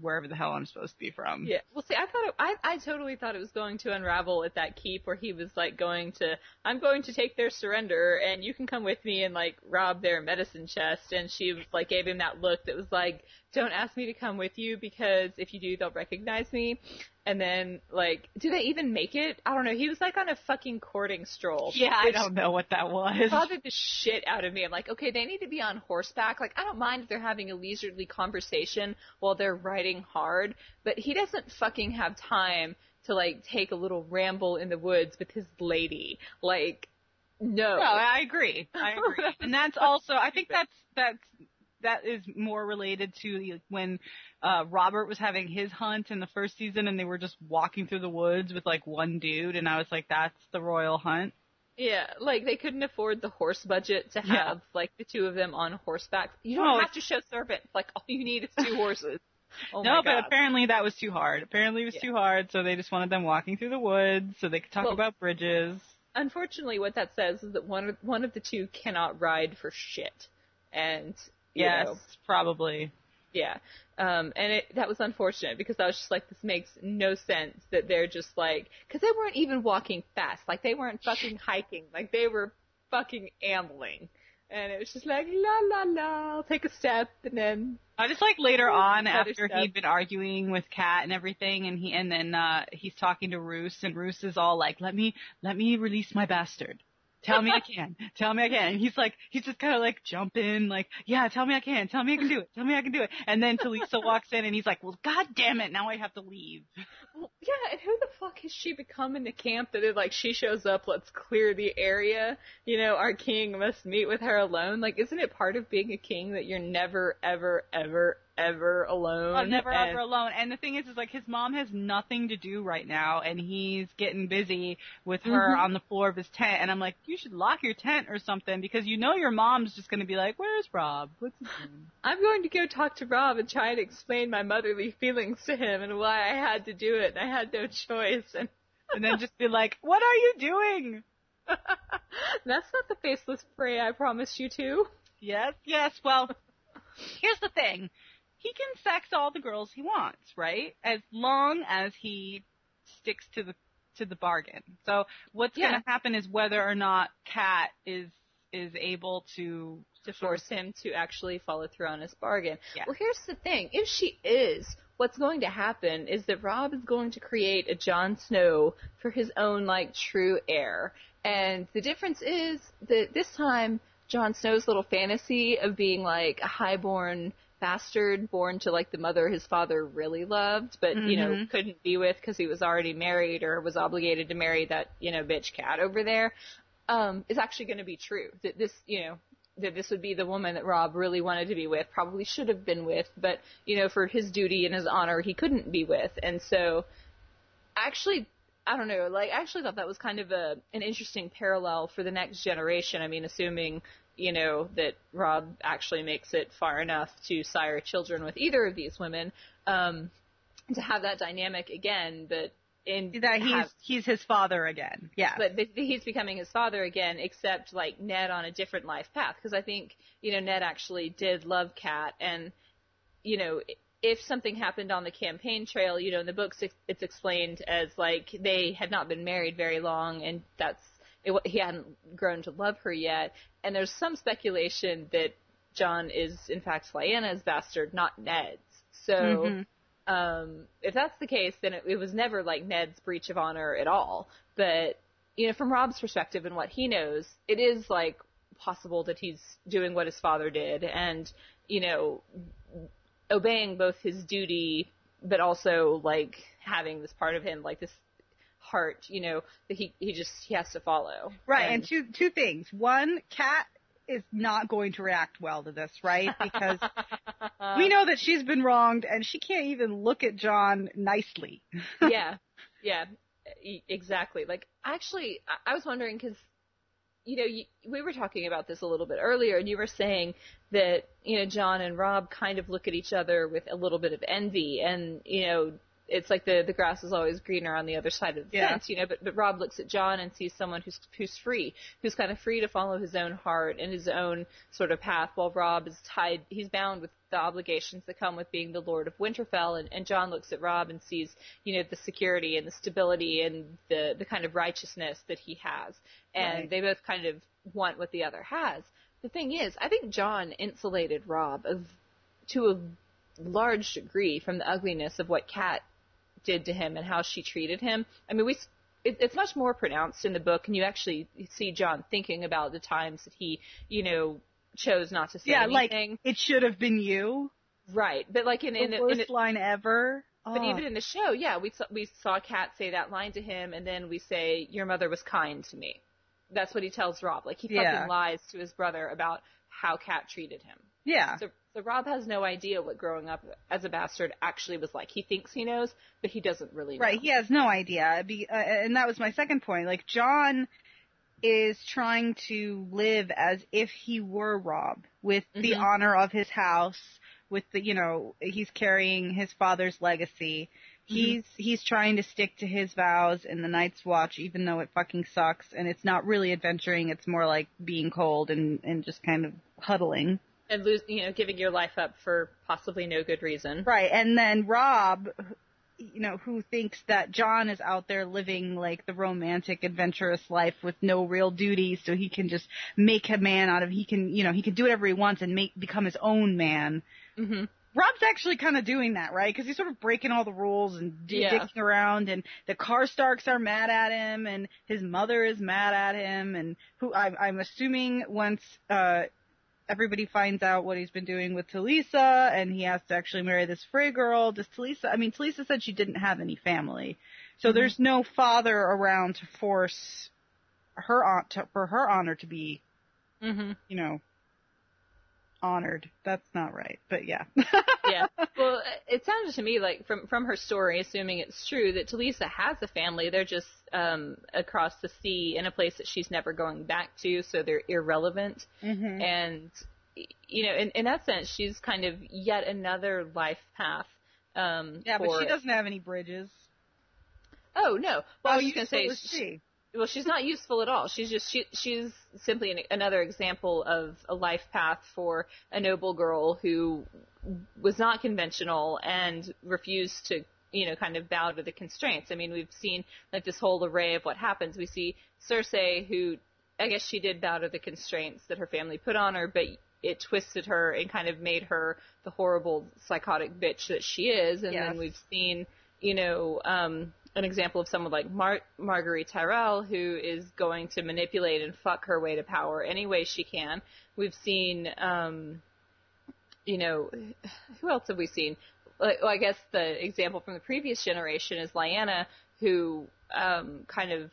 wherever the hell I'm supposed to be from. Yeah. Well, see, I totally thought it was going to unravel at that keep where he was like I'm going to take their surrender and you can come with me and like rob their medicine chest. And she was like, gave him that look that was like, don't ask me to come with you because if you do, they'll recognize me. And then, like, do they even make it? I don't know. He was, like, on a fucking courting stroll. Yeah, I don't know what that was. Bothered the shit out of me. I'm like, okay, they need to be on horseback. Like, I don't mind if they're having a leisurely conversation while they're riding hard, but he doesn't fucking have time to, like, take a little ramble in the woods with his lady. Like, no. No, I agree. And that's also, I think that is more related to when Robert was having his hunt in the first season and they were just walking through the woods with, like, one dude, and I was like, that's the royal hunt. Yeah, like, they couldn't afford the horse budget to have, like, the two of them on horseback. You don't have to show servants. Like, all you need is 2 horses. Oh no, my God. But apparently that was too hard. Apparently it was too hard, so they just wanted them walking through the woods so they could talk about bridges. Unfortunately, what that says is that one of the two cannot ride for shit. And, you know, probably. Yeah. And that was unfortunate because I was just like, this makes no sense that they're just like, because they weren't even walking fast. Like, they weren't fucking hiking. Like, they were fucking ambling. And it was just like, la, la, la, I'll take a step, and then... I just like later on, after he'd been arguing with Kat and everything, and then he's talking to Roose, and Roose is all like, let me release my bastard. Tell me I can. Tell me I can. And he's just kind of like jumping, like, yeah, tell me I can. Tell me I can do it. Tell me I can do it. And then Talisa walks in and he's like, well, God damn it, now I have to leave. Well, yeah, and who the fuck has she become in the camp that is like, she shows up, let's clear the area, you know, our king must meet with her alone? Like, isn't it part of being a king that you're never, ever, ever, ever alone? Oh, never, ever alone. And the thing is like, his mom has nothing to do right now, and he's getting busy with her on the floor of his tent, and I'm like, you should lock your tent or something, because you know your mom's just going to be like, where's Rob? What's he doing? I'm going to go talk to Rob and try and explain my motherly feelings to him and why I had to do it, and I had no choice. And then just be like, what are you doing? That's not the faceless prey I promised you to. Yes, well, here's the thing. He can sex all the girls he wants, right? As long as he sticks to the bargain. So what's going to happen is whether or not Kat is able to force him to actually follow through on his bargain. Yeah. Well, here's the thing. If she is, what's going to happen is that Rob is going to create a Jon Snow for his own, like, true heir. And the difference is that this time, Jon Snow's little fantasy of being, like, a highborn bastard born to, like, the mother his father really loved, but, you know, couldn't be with because he was already married or was obligated to marry that, you know, bitch Cat over there, is actually going to be true. That this, you know, that this would be the woman that Rob really wanted to be with, probably should have been with, but, you know, for his duty and his honor, he couldn't be with. And so, actually, I don't know, like, I actually thought that was kind of an interesting parallel for the next generation. I mean, assuming, you know, that Rob actually makes it far enough to sire children with either of these women, to have that dynamic again, but he's his father again. Yeah. But he's becoming his father again, except, like, Ned on a different life path. Because I think, you know, Ned actually did love Kat, and, you know, if something happened on the campaign trail, you know, in the books it's explained as, like, they had not been married very long, and he hadn't grown to love her yet. And there's some speculation that Jon is, in fact, Lyanna's bastard, not Ned's. So, if that's the case, then it was never, like, Ned's breach of honor at all. But, you know, from Rob's perspective and what he knows, it is, like, possible that he's doing what his father did and, you know, obeying both his duty, but also, like, having this part of him, like, this heart, you know, that he has to follow. Right, and two things. One, Kat is not going to react well to this, right? Because we know that she's been wronged, and she can't even look at Jon nicely. Yeah, exactly. Like, actually, I was wondering, because, you know, we were talking about this a little bit earlier, and you were saying that, you know, Jon and Rob kind of look at each other with a little bit of envy, and, you know, it's like the grass is always greener on the other side of the fence, you know, but Rob looks at Jon and sees someone who's free, who's kind of free to follow his own heart and his own sort of path, while Rob is he's bound with the obligations that come with being the Lord of Winterfell, and Jon looks at Rob and sees, you know, the security and the stability and the kind of righteousness that he has, and they both kind of want what the other has. The thing is, I think Jon insulated Rob to a large degree from the ugliness of what Kat did to him and how she treated him. I mean, it's much more pronounced in the book, and you actually see Jon thinking about the times that he, you know, chose not to say anything. Like, it should have been you. Right, but like in the worst line ever. But even in the show, yeah, we saw Kat say that line to him, and then we say, "Your mother was kind to me." That's what he tells Robb. Like, he fucking lies to his brother about how Kat treated him. Yeah. So Robb has no idea what growing up as a bastard actually was like. He thinks he knows, but he doesn't really know. Right, he has no idea. And that was my second point. Like, Jon is trying to live as if he were Robb, with the honor of his house, with the, he's carrying his father's legacy. He's trying to stick to his vows in the Night's Watch, even though it fucking sucks, and it's not really adventuring. It's more like being cold and just kind of huddling. And giving your life up for possibly no good reason. Right, and then Robb, who thinks that Jon is out there living like the romantic, adventurous life with no real duties, so he can just make a man out of, he can do whatever he wants and become his own man. Mm-hmm. Robb's actually kind of doing that, right? Because he's sort of breaking all the rules and dicking around, and the Karstarks are mad at him, and his mother is mad at him, and who I'm assuming once everybody finds out what he's been doing with Talisa, and he has to actually marry this Frey girl. Talisa said she didn't have any family, so there's no father around to force her for her honor to be, honored. That's not right, but yeah. Yeah. Well, it sounded to me like from her story, assuming it's true, that Talisa has a family. They're just across the sea in a place that she's never going back to, so they're irrelevant. Mm-hmm. And in that sense, she's kind of yet another life path. But she doesn't have any bridges. Oh no. Well, I was just gonna say. Well, she's not useful at all. She's simply another example of a life path for a noble girl who was not conventional and refused to, kind of bow to the constraints. I mean, we've seen like this whole array of what happens. We see Cersei, who I guess she did bow to the constraints that her family put on her, but it twisted her and kind of made her the horrible psychotic bitch that she is. And then we've seen, an example of someone like Marguerite Tyrell, who is going to manipulate and fuck her way to power any way she can. We've seen, who else have we seen? I guess the example from the previous generation is Lyanna, who kind of,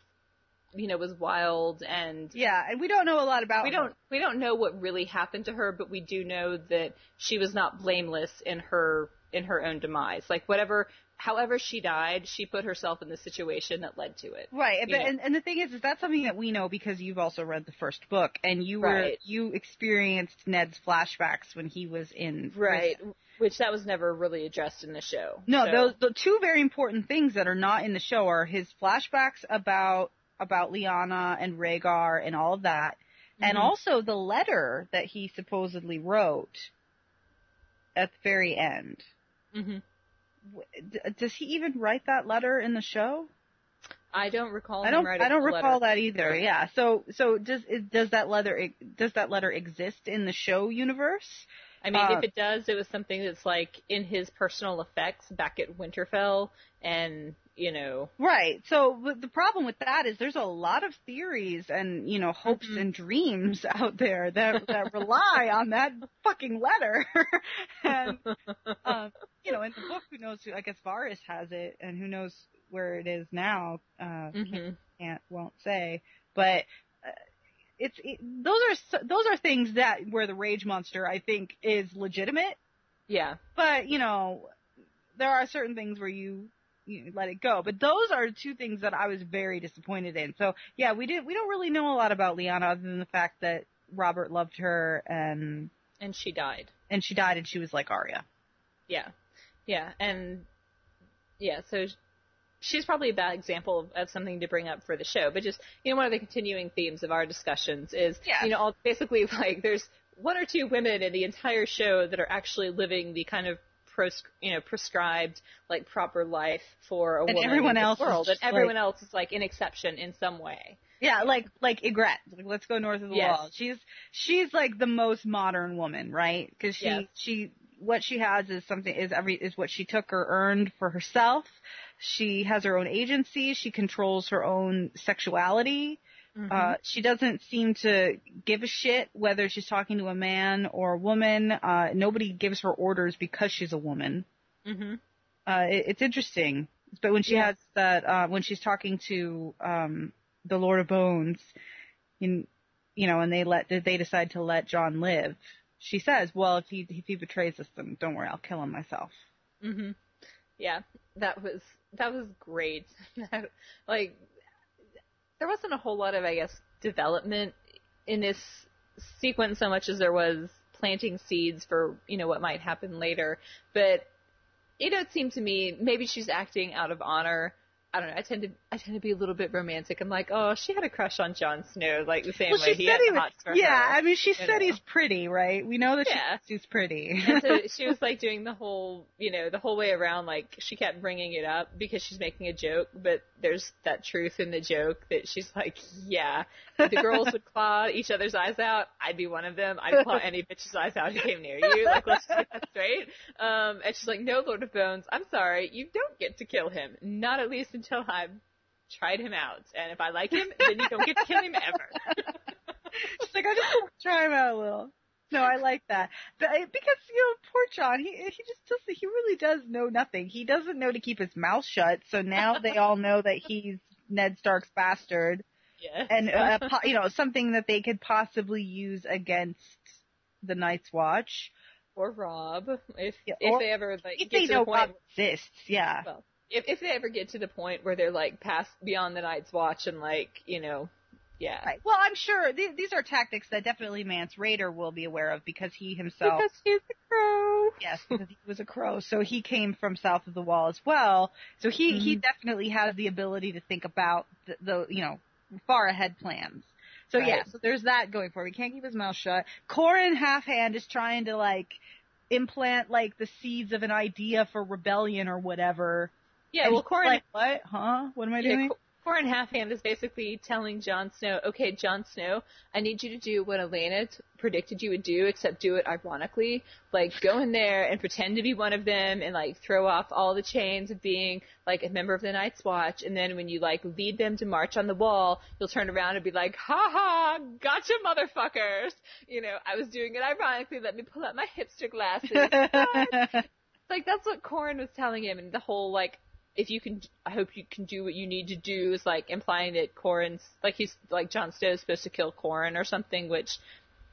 was wild and... Yeah, and we don't know a lot about her. We don't know what really happened to her, but we do know that she was not blameless in her own demise. Like, however she died, she put herself in the situation that led to it. Right, and the thing is that's something that we know because you've also read the first book, and you experienced Ned's flashbacks when he was in prison. Which that was never really addressed in the show. No, the two very important things that are not in the show are his flashbacks about Lyanna and Rhaegar and all of that, and also the letter that he supposedly wrote at the very end. Mm-hmm. Does he even write that letter in the show? I don't recall. I don't recall that either. Yeah. So does that letter exist in the show universe? I mean, if it does, it was something that's like in his personal effects back at Winterfell, and Right. So the problem with that is there's a lot of theories and hopes and dreams out there that rely on that fucking letter. And in the book, who knows? I guess Varys has it, and who knows where it is now? Won't say. But those are things where the rage monster, I think, is legitimate. Yeah. But there are certain things where you let it go. But those are two things that I was very disappointed in. So yeah, we don't really know a lot about Lyanna other than the fact that Robert loved her and she died. And she was like Arya. Yeah. Yeah. And yeah, so she's probably a bad example of something to bring up for the show. But just, one of the continuing themes of our discussions is, basically like there's one or two women in the entire show that are actually living the kind of prescribed like proper life for a woman everyone in else the world, and everyone else is like an exception in some way. Yeah, like Ygritte. Like, let's go north of the wall. She's like the most modern woman, right? Because she what she has is what she took or earned for herself. She has her own agency. She controls her own sexuality. Mm-hmm. She doesn't seem to give a shit whether she's talking to a man or a woman. Nobody gives her orders because she's a woman. Mm-hmm. It's interesting. But when she has that, when she's talking to the Lord of Bones, and they decide to let Jon live, she says, "Well, if he betrays us, then don't worry, I'll kill him myself." Mm-hmm. Yeah, that was great. Like, there wasn't a whole lot of, I guess, development in this sequence so much as there was planting seeds for, what might happen later. But, it seemed to me maybe she's acting out of honor. I don't know. I tend to be a little bit romantic. I'm like, oh, she had a crush on Jon Snow, like the same way he had the hots for her. Yeah, I mean, she said he's pretty, right? We know that she's pretty. And so she was like doing the whole way around, like she kept bringing it up because she's making a joke, but there's that truth in the joke that she's like, yeah, if the girls would claw each other's eyes out, I'd be one of them. I'd claw any bitch's eyes out who came near you. Like, let's get that straight. And she's like, no, Lord of Bones, I'm sorry, you don't get to kill him. Not at least until I've tried him out. And if I like him, then you don't get to kill him ever. She's like, I just want to try him out a little. No, I like that. But, because, poor Jon, he just doesn't, he really does know nothing. He doesn't know to keep his mouth shut, so now they all know that he's Ned Stark's bastard. Yeah. And, something that they could possibly use against the Night's Watch. Or Rob, if they ever, like, if get they to know the point. Rob exists, yeah. Well, if they ever get to the point where they're, like, past, beyond the Night's Watch and, like, yeah. Right. Well, I'm sure these are tactics that definitely Mance Rayder will be aware of because he himself. Because he's a crow. Yes, because he was a crow. So he came from south of the wall as well. So he definitely has the ability to think about the far ahead plans. So right. yeah, so there's that going for him. He can't keep his mouth shut. Corin Halfhand is trying to like implant like the seeds of an idea for rebellion or whatever. Yeah, well, Corin. Like, what? Huh? What am I doing? Corin Halfhand is basically telling Jon Snow, okay, Jon Snow, I need you to do what Elena predicted you would do, except do it ironically. Like, go in there and pretend to be one of them and, like, throw off all the chains of being, like, a member of the Night's Watch. And then when you, like, lead them to march on the wall, you'll turn around and be like, ha-ha, gotcha, motherfuckers. I was doing it ironically. Let me pull out my hipster glasses. Like, that's what Corin was telling him. And the whole, like, I hope you can do what you need to do is like implying that Corin's like he's like Jon Snow is supposed to kill Corin or something, which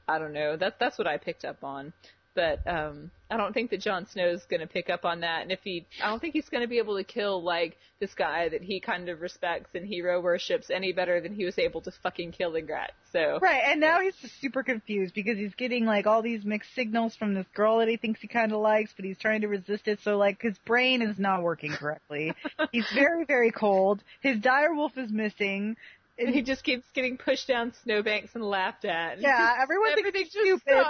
I don't know. That's what I picked up on. But I don't think that Jon Snow is going to pick up on that. And I don't think he's going to be able to kill like this guy that he kind of respects and hero worships any better than he was able to fucking kill Ygritte. So right, and now he's just super confused because he's getting like all these mixed signals from this girl that he thinks he kind of likes, but he's trying to resist it. So like his brain is not working correctly. He's very, very cold. His direwolf is missing. And he just keeps getting pushed down snowbanks and laughed at. Yeah, everyone thinks he's stupid.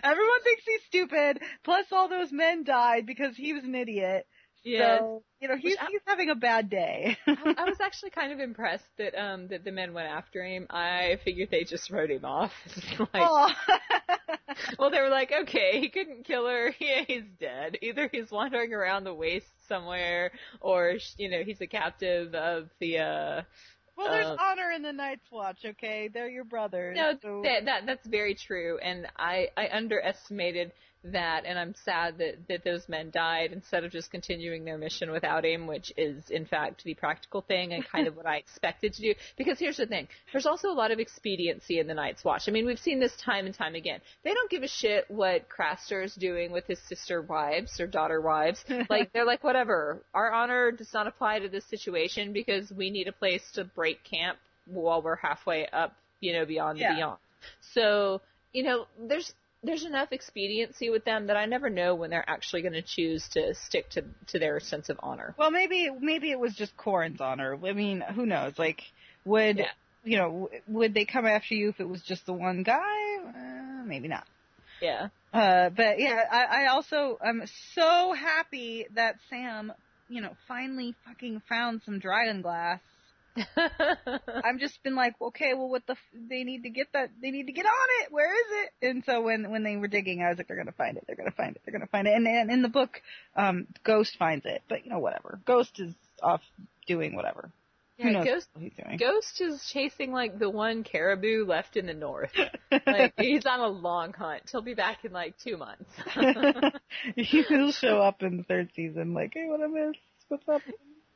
Everyone thinks he's stupid. Plus, all those men died because he was an idiot. Yes. So, he's having a bad day. I was actually kind of impressed that that the men went after him. I figured they just wrote him off. Like, well, they were like, okay, he couldn't kill her. Yeah, he's dead. Either he's wandering around the waste somewhere, or he's a captive of the. Well, there's honor in the Night's Watch, okay? They're your brothers. No, so. that's very true, and I underestimated that, and I'm sad that those men died instead of just continuing their mission without him, which is, in fact, the practical thing and kind of what I expected to do. Because here's the thing. There's also a lot of expediency in the Night's Watch. I mean, we've seen this time and time again. They don't give a shit what Craster's doing with his sister wives or daughter wives. Like, they're like, whatever. Our honor does not apply to this situation because we need a place to break camp while we're halfway up, beyond the beyond. So, there's enough expediency with them that I never know when they're actually going to choose to stick to their sense of honor. Well, maybe it was just Corin's honor. I mean, who knows? Like, would they come after you if it was just the one guy? Maybe not. Yeah. But yeah, I'm so happy that Sam, finally fucking found some dragon glass. I've just been like, okay, well, they need to get on it. Where is it? And so when they were digging, I was like, they're gonna find it. And in the book, Ghost finds it, but whatever. Ghost is off doing whatever. Who knows Ghost, what he's doing? Ghost is chasing, like, the one caribou left in the north. Like, he's on a long hunt. He'll be back in, like, 2 months. He'll show up in the 3rd season, like, hey, what I missed? What's up?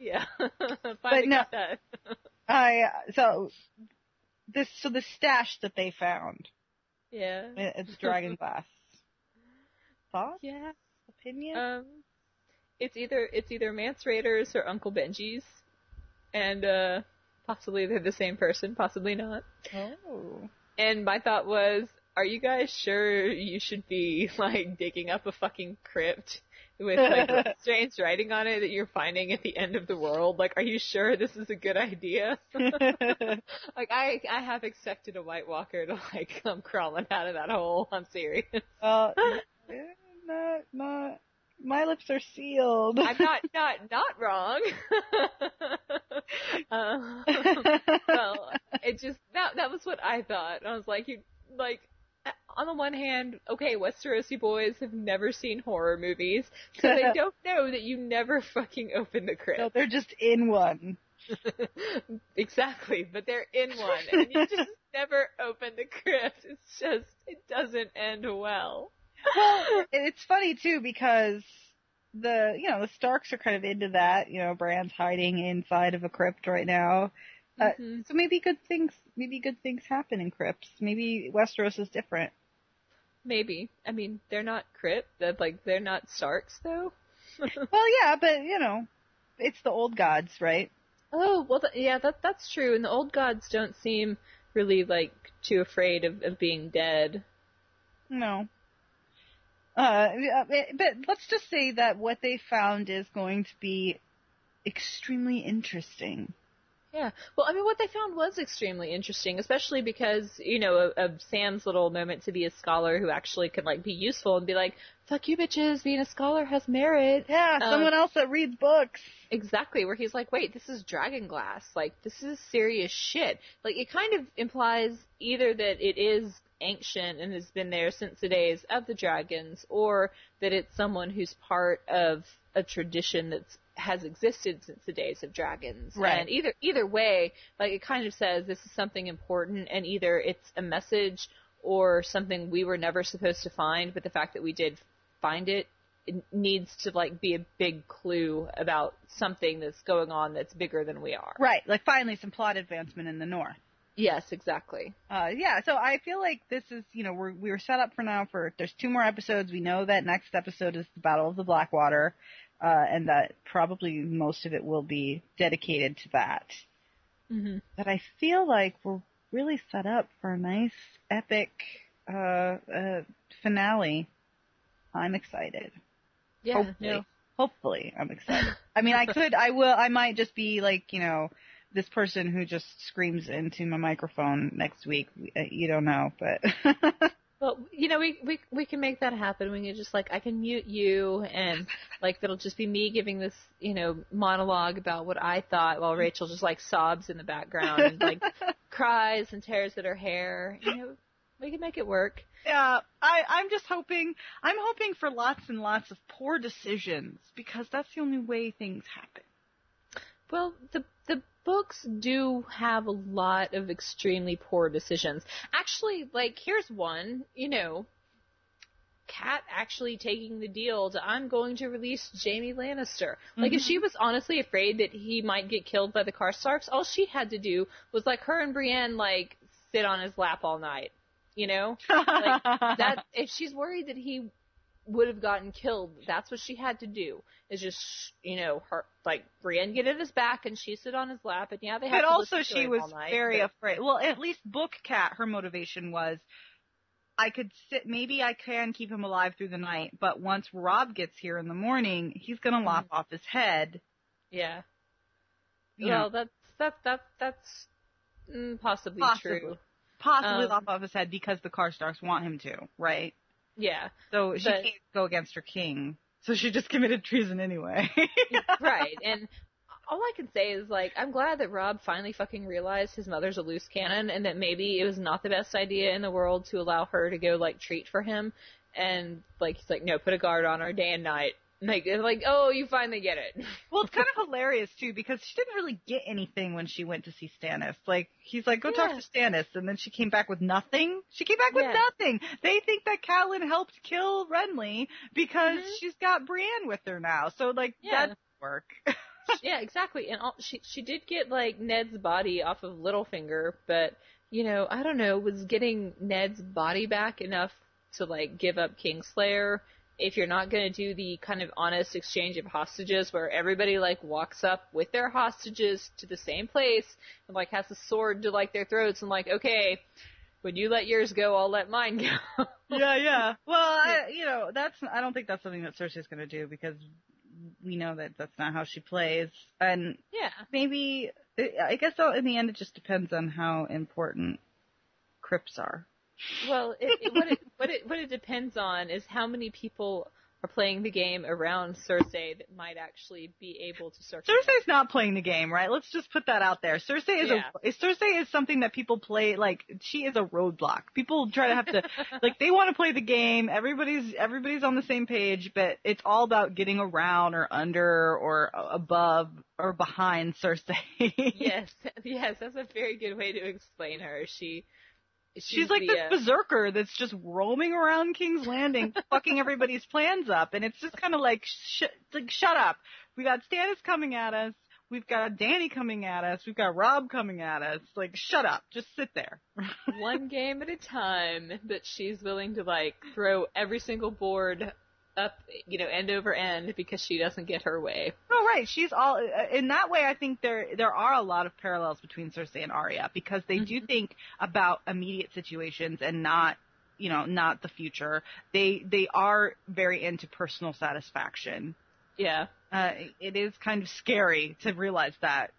Yeah. But no, got that. so the stash that they found. Yeah. It's dragon glass. Thoughts? Yeah. Opinion? It's either Mance Raider's or Uncle Benji's. And, possibly they're the same person, possibly not. Oh. And my thought was, are you guys sure you should be, like, digging up a fucking crypt with, like, strange writing on it that you're finding at the end of the world? Like, are you sure this is a good idea? Like, I have expected a White Walker to, like, come crawling out of that hole. I'm serious. Not. My lips are sealed. I'm not wrong. Well, it just, that was what I thought. I was like, on the one hand, okay, Westerosi boys have never seen horror movies, so they don't know that you never fucking open the crypt. No, they're just in one. Exactly, but they're in one, and you just never open the crypt. It's just, it doesn't end well. Well, it's funny too because the Starks are kind of into that. Bran's hiding inside of a crypt right now. So maybe good things happen in crypts. Maybe Westeros is different. Maybe. I mean, they're not crypt. They're not Starks though. Well, yeah, but it's the old gods, right? Oh, well, that's true. And the old gods don't seem really like too afraid of being dead. No. But let's just say that what they found is going to be extremely interesting. Yeah. Well, I mean, what they found was extremely interesting, especially because, of Sam's little moment to be a scholar who actually could, like, be useful and be like, fuck you bitches, being a scholar has merit. Yeah, someone else that reads books. Exactly, where he's like, wait, this is dragon glass. Like, this is serious shit. Like, it kind of implies either that it is ancient and has been there since the days of the dragons, or that it's someone who's part of a tradition that has existed since the days of dragons. Right. And either way, like, it kind of says this is something important, and either it's a message or something we were never supposed to find, but the fact that we did find it needs to, like, be a big clue about something that's going on that's bigger than we are. Right, like finally some plot advancement in the north. Yes, exactly. Yeah, so I feel like this is, we were set up for now there's 2 more episodes. We know that next episode is the Battle of the Blackwater, and that probably most of it will be dedicated to that. Mm-hmm. But I feel like we're really set up for a nice, epic, finale. I'm excited. Yeah, Hopefully I'm excited. I mean, I might just be like, this person who just screams into my microphone next week. You don't know, but. Well, we can make that happen. We can just, like, I can mute you, and, like, it'll just be me giving this, monologue about what I thought, while Rachel just, like, sobs in the background and, like, cries and tears at her hair. We can make it work. Yeah, I'm hoping for lots and lots of poor decisions, because that's the only way things happen. Well, the books do have a lot of extremely poor decisions. Actually, like, here's one, Kat actually taking the deal to, I'm going to release Jaime Lannister. Like, if she was honestly afraid that he might get killed by the Karstarks, all she had to do was, like, her and Brienne, like, sit on his lap all night. Like, that, if she's worried that he would have gotten killed, that's what she had to do. Is just, her, like, Brienne get at his back and she sit on his lap, and yeah, they have but to also listen to she him was all night, very afraid. Well, at least Book Cat, her motivation was, maybe I can keep him alive through the night, but once Robb gets here in the morning, he's gonna lop off his head. Yeah. Well, that's possibly true. Possibly lop off his head because the Karstarks want him to, right? Yeah. So she can't go against her king. So she just committed treason anyway. Right. And all I can say is, like, I'm glad that Robb finally fucking realized his mother's a loose cannon, and that maybe it was not the best idea in the world to allow her to go, like, treat for him. And, like, he's like, no, put a guard on her day and night. Like, oh, you finally get it. Well, it's kind of hilarious too because she didn't really get anything when she went to see Stannis. Like, he's like, go talk to Stannis, and then she came back with nothing. She came back with nothing. They think that Catelyn helped kill Renly because she's got Brienne with her now. So like that doesn't work. Yeah, exactly. And she did get like Ned's body off of Littlefinger, but I don't know, was getting Ned's body back enough to like give up Kingslayer? If you're not going to do the kind of honest exchange of hostages where everybody like walks up with their hostages to the same place and like has a sword to like their throats and like, okay, when you let yours go, I'll let mine go. Yeah. Well, I don't think that's something that Cersei's going to do because we know that that's not how she plays. And maybe, I guess in the end it just depends on how important crypts are. Well, what it depends on is how many people are playing the game around Cersei that might actually be able to circumvent. Cersei's not playing the game, right? Let's just put that out there. Cersei is something that people play, like, she is a roadblock. People try to have to, like, they want to play the game, everybody's on the same page, but it's all about getting around or under or above or behind Cersei. Yes, that's a very good way to explain her. She's like this berserker that's just roaming around King's Landing, fucking everybody's plans up, and it's just kind of like, shut up. We got Stannis coming at us. We've got Dany coming at us. We've got Robb coming at us. Like, shut up. Just sit there. One game at a time. But she's willing to like throw every single board up, end over end because she doesn't get her way. Oh, right. She's all in that way. I think there are a lot of parallels between Cersei and Arya because they do think about immediate situations and not the future. They are very into personal satisfaction. Yeah. It is kind of scary to realize that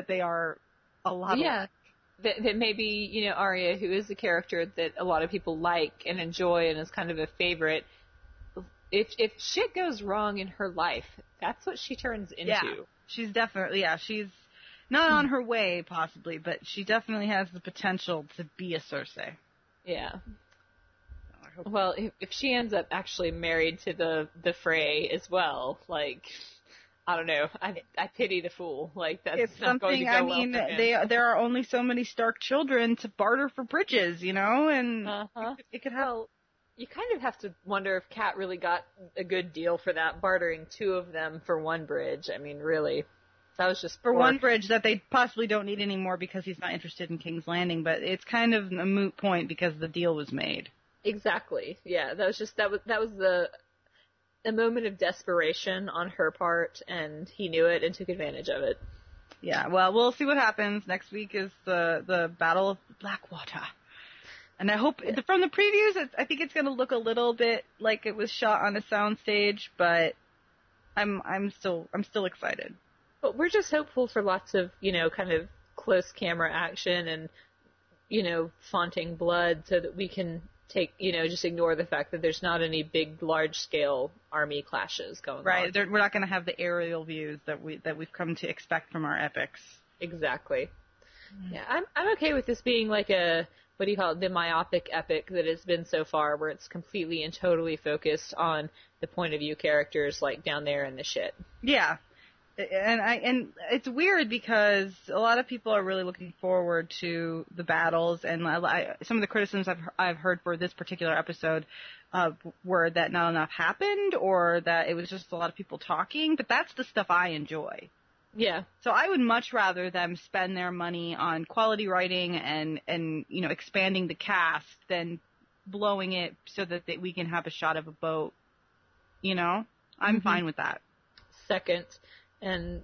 they are a lot. Yeah. That maybe, Arya, who is a character that a lot of people like and enjoy and is kind of a favorite, if shit goes wrong in her life, that's what she turns into. Yeah, she's definitely, she's not on her way, possibly, but she definitely has the potential to be a Cersei. Yeah. Well, if she ends up actually married to the Frey as well, like, I don't know, I pity the fool. Like, that's it's not going to go well for him. There are only so many Stark children to barter for bridges, and it could have... Well, you kind of have to wonder if Cat really got a good deal for that, bartering two of them for one bridge. I mean, really. That was just for one bridge that they possibly don't need anymore because he's not interested in King's Landing, but it's kind of a moot point because the deal was made. Exactly. Yeah, that was a moment of desperation on her part, and he knew it and took advantage of it. Yeah, well, we'll see what happens. Next week is the Battle of Blackwater. And I hope, from the previews, I think it's going to look a little bit like it was shot on a soundstage, but I'm still excited. But we're just hopeful for lots of, kind of close camera action and, flaunting blood so that we can take, just ignore the fact that there's not any big, large-scale army clashes going on. Right, we're not going to have the aerial views that we've come to expect from our epics. Exactly. Yeah, I'm okay with this being like what do you call it, the myopic epic that it's been so far, where it's completely and totally focused on the point of view characters, like down there in the shit. Yeah, and it's weird because a lot of people are really looking forward to the battles, and some of the criticisms I've heard for this particular episode were that not enough happened, or that it was just a lot of people talking. But that's the stuff I enjoy. Yeah. So I would much rather them spend their money on quality writing and expanding the cast than blowing it so that we can have a shot of a boat. I'm fine with that. Second, and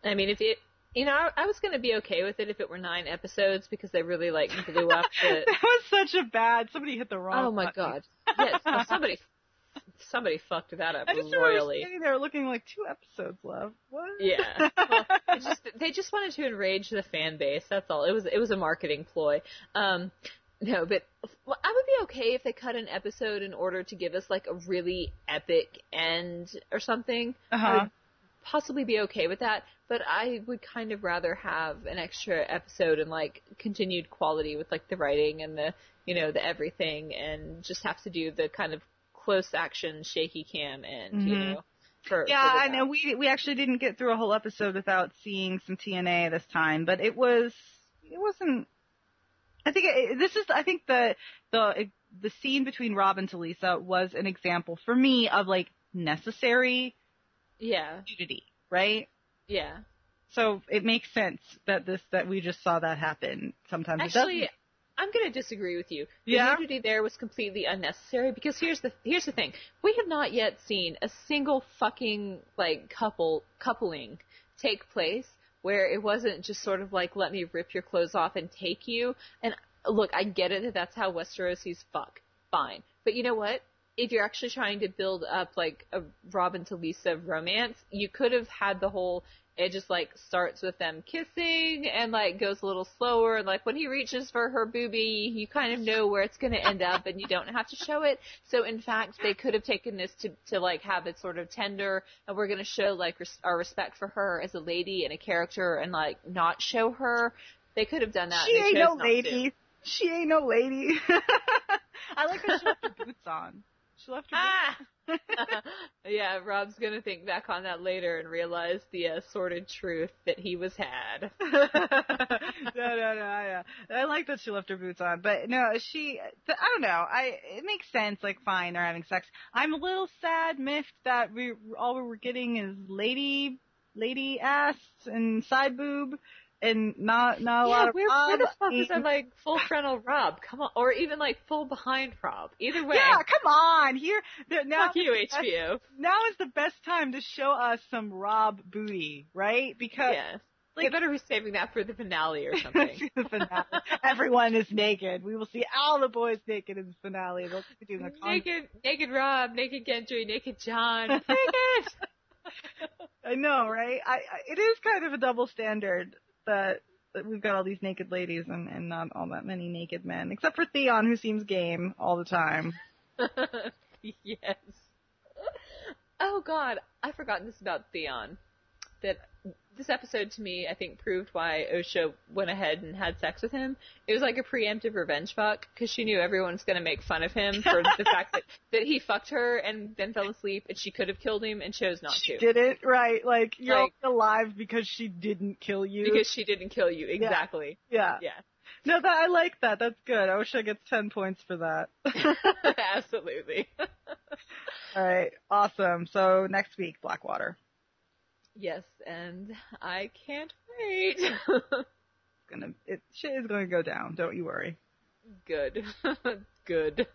I mean, if it, I was going to be okay with it if it were 9 episodes because they really blew up the... That was such a bad... Somebody hit the wrong Oh my button. God. Yes, well, somebody fucked that up royally. I just remember sitting there looking like 2 episodes left. What? Yeah. Well, they just wanted to enrage the fan base. That's all. It was a marketing ploy. No, but I would be okay if they cut an episode in order to give us like a really epic end or something. I would possibly be okay with that, but I would kind of rather have an extra episode and like continued quality with like the writing and the the everything, and just have to do the kind of close action shaky cam end. Yeah, I know we actually didn't get through a whole episode without seeing some TNA this time, but it wasn't. I think I think the scene between Rob and Talisa was an example for me of like necessary nudity, right? Yeah. So it makes sense that we just saw that happen. Sometimes actually, it doesn't. I'm going to disagree with you. The Yeah? nudity there was completely unnecessary because here's the thing. We have not yet seen a single fucking like coupling take place where it wasn't just sort of like, let me rip your clothes off and take you. And look, I get it that that's how Westerosi's fuck. Fine. But you know what? If you're actually trying to build up like a Rob and Talisa romance, you could have had the whole, it just like starts with them kissing and like goes a little slower. And like when he reaches for her boobie, you kind of know where it's going to end up and you don't have to show it. So in fact, they could have taken this to like have it sort of tender, and we're going to show like our respect for her as a lady and a character and like not show her. They could have done that. She ain't no lady. She ain't no lady. I like that she left her boots on. She left her boots on. Yeah, Rob's gonna think back on that later and realize the sordid truth that he was had. No, yeah. I like that she left her boots on, but no, I don't know. It makes sense. Like, fine, they're having sex. I'm a little sad, miffed that all we were getting is lady ass and side boob. And not a lot of Rob. Where the fuck is that, like, full frontal Rob? Come on. Or even, like, full behind Rob. Either way. Yeah, come on. Fuck you, HBO. Now is the best time to show us some Rob booty, right? Because... Yeah. Like, they better be saving that for the finale or something. The finale. Everyone is naked. We will see all the boys naked in the finale. They'll be doing naked Rob, naked Gendry, naked Jon. Naked! I know, right? It is kind of a double standard. That we've got all these naked ladies and not all that many naked men, except for Theon, who seems game all the time. Yes. Oh God, I've forgotten this about Theon. That this episode to me, I think, proved why Osha went ahead and had sex with him. It was like a preemptive revenge fuck, because she knew everyone was going to make fun of him for the fact that he fucked her and then fell asleep, and she could have killed him and chose not to. She didn't, right? Like, you're alive because she didn't kill you. Because she didn't kill you, exactly. Yeah. No, I like that. That's good. Osha gets 10 points for that. Absolutely. All right, awesome. So next week, Blackwater. Yes, and I can't wait. Shit is gonna go down. Don't you worry. Good. Good.